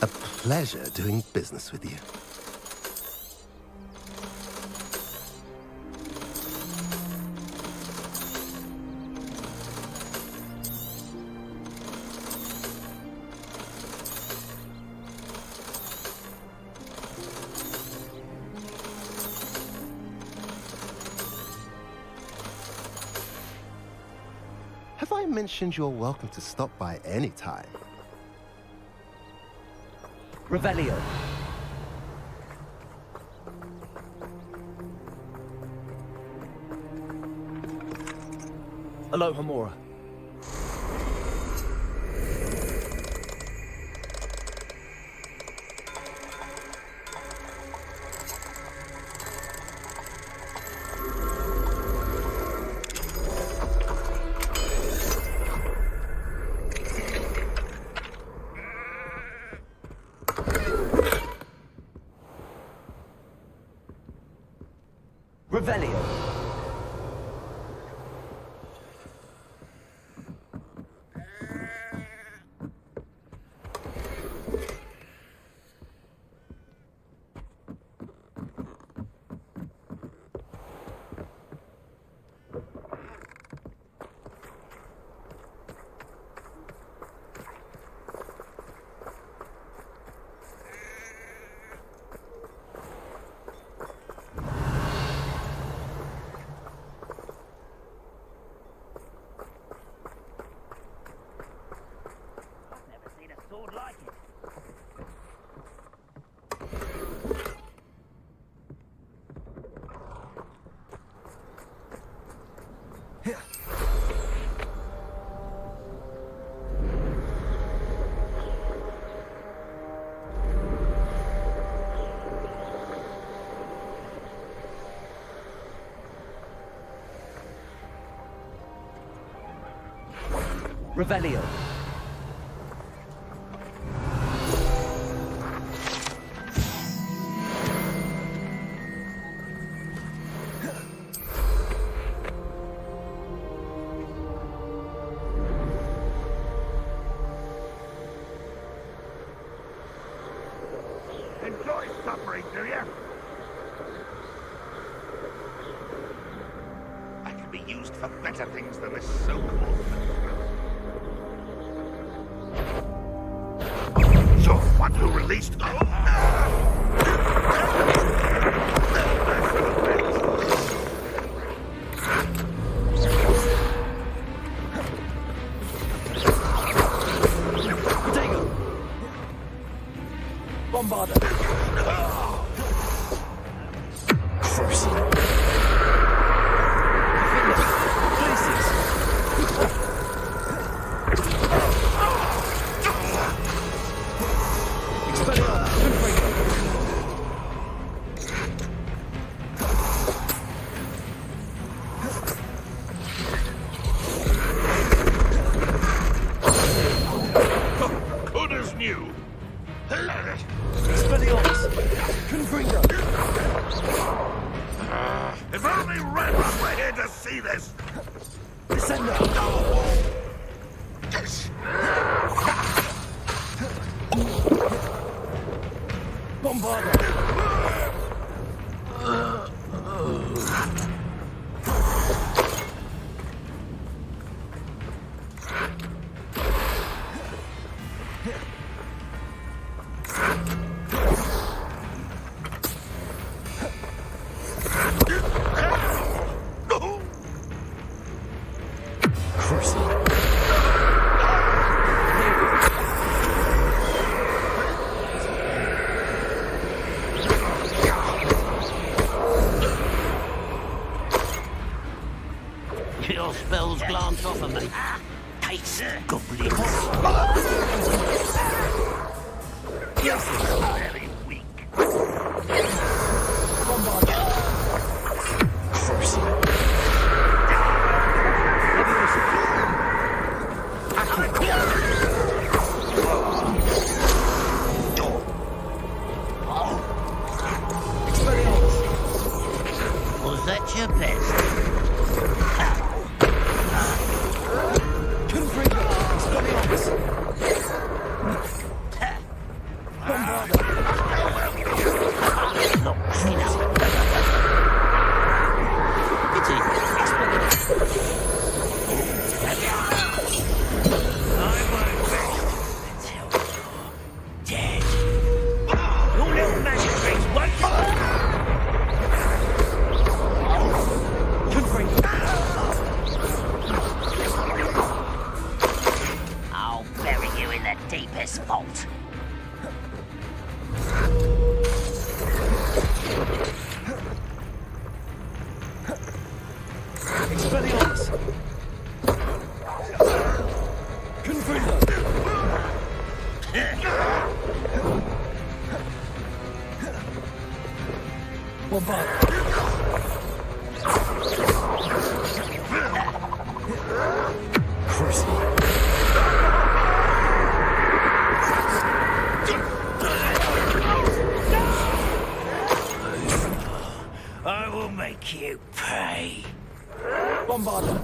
A pleasure doing business with you. Have I mentioned you're welcome to stop by any time? Revelio. Aloha Mora. Revelio. Revelio. Enjoy suffering, do you? I can be used for better things than this so-called. So, one who released... Bombarder. Good as new. If only Red Rock were here to see this! Your spells glance off of me. Taste goblins. Yes, very weak. Was that your best? I'll bury you in the deepest vault. Expelliarmus! Confringo! I will make you pay. Bombarder!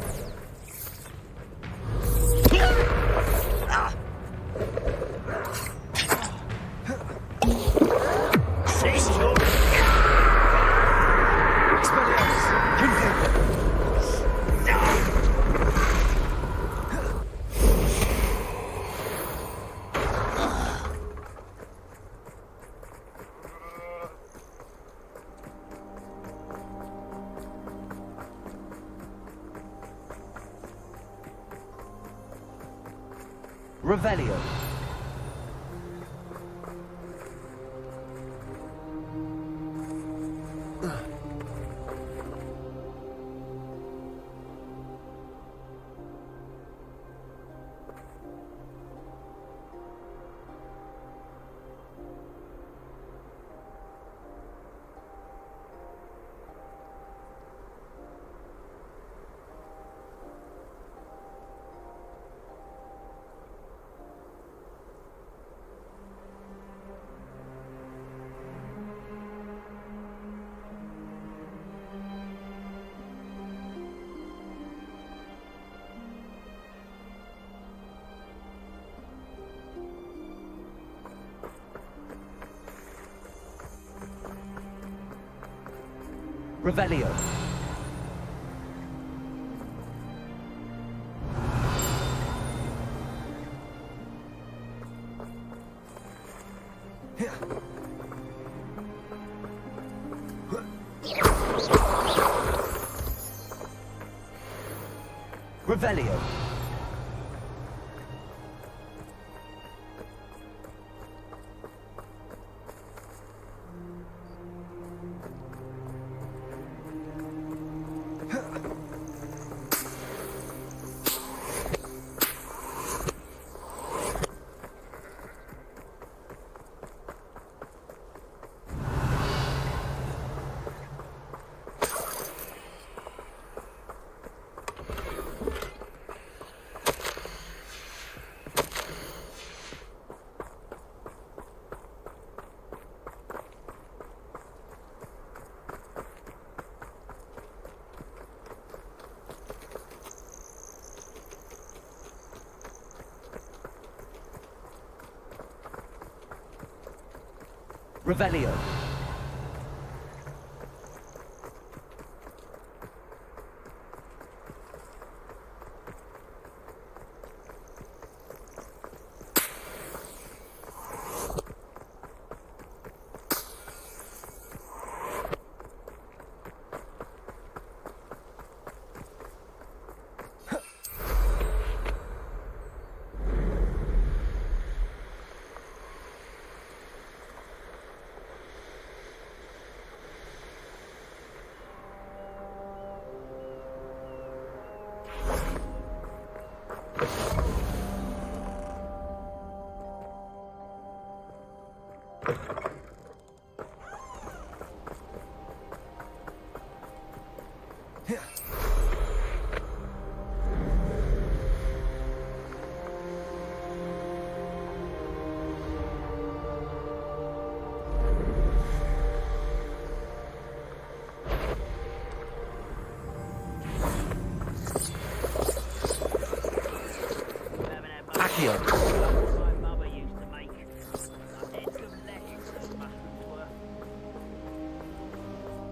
Revelio. Revelio. Revelio. Revelio.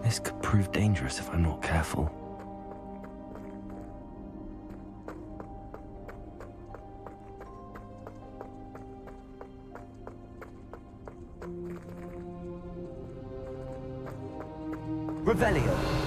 This could prove dangerous if I'm not careful. Revelio.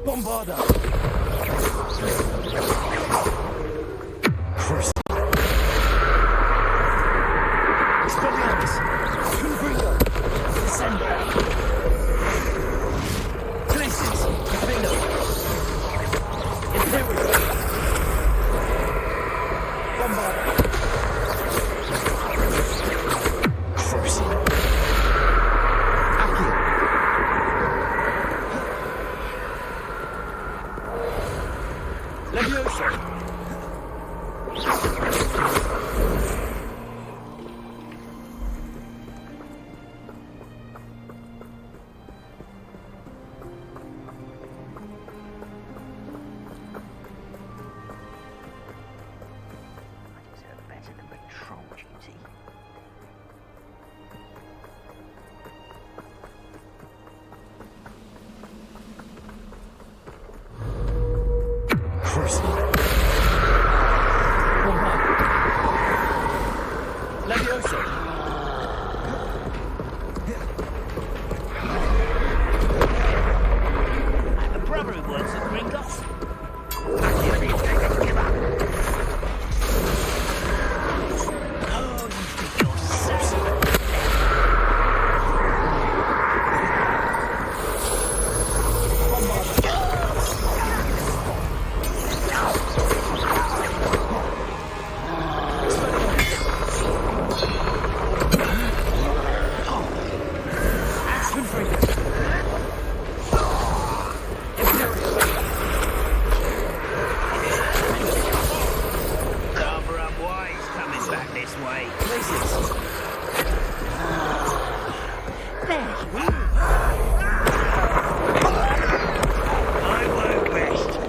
Bombarda! Expelliarmus! Confringo! Descendo! Glacius! Defendo! Imperial! Bombarda! Crucible! Accio! there. I won't rest.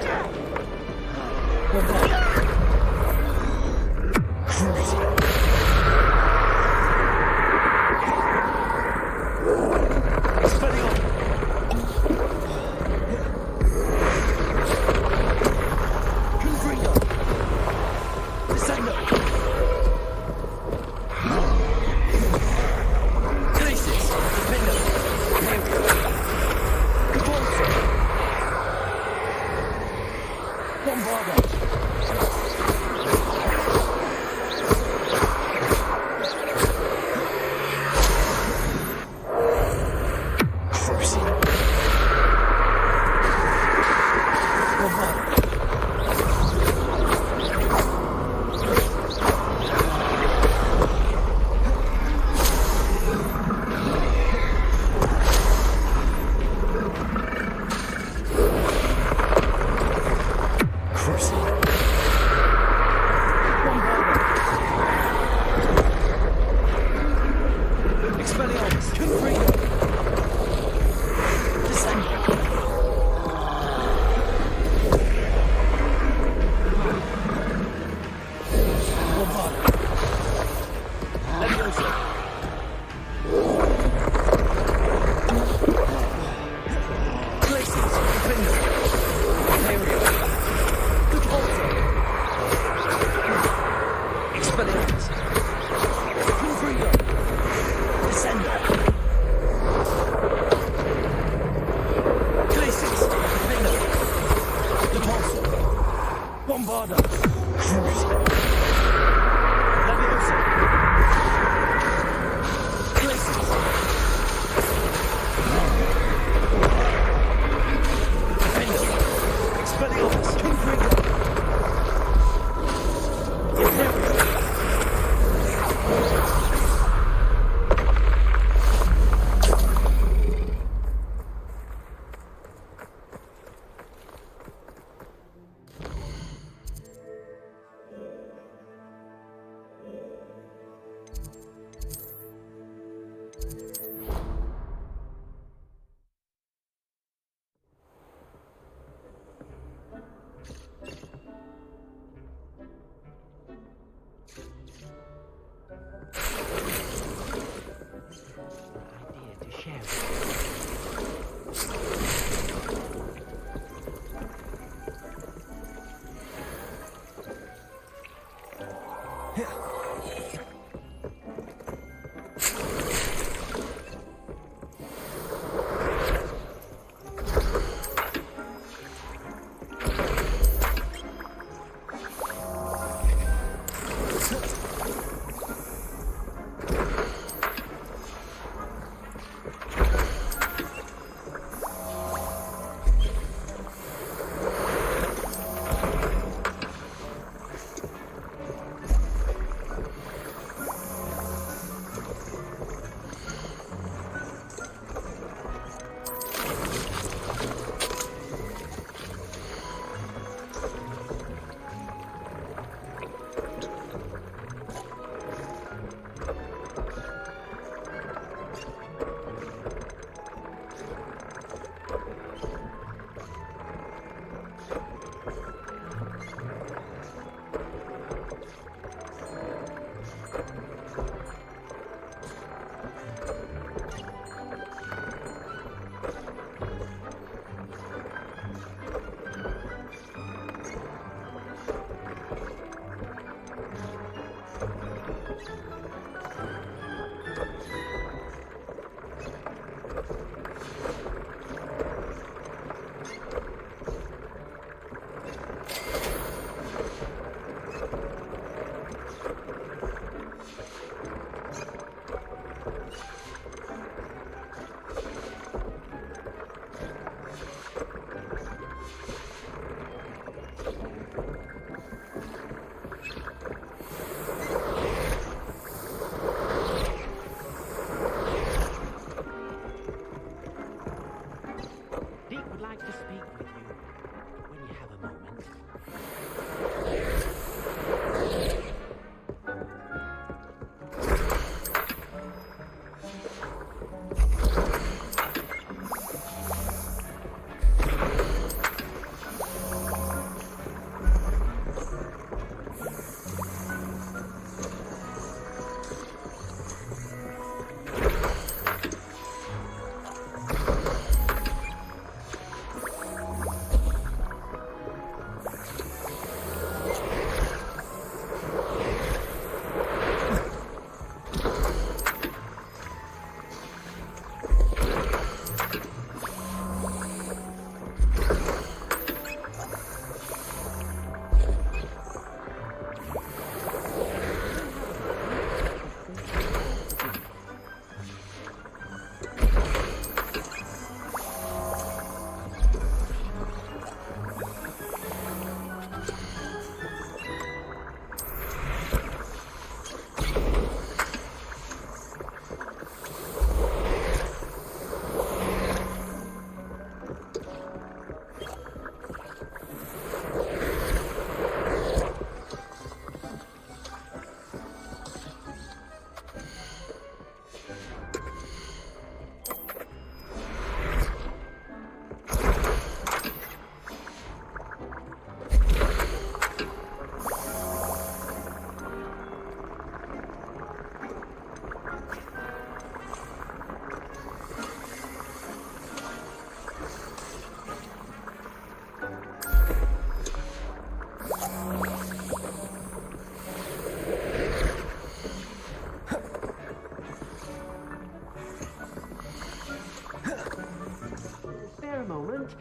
a moment.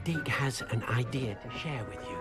Deeg has an idea to share with you.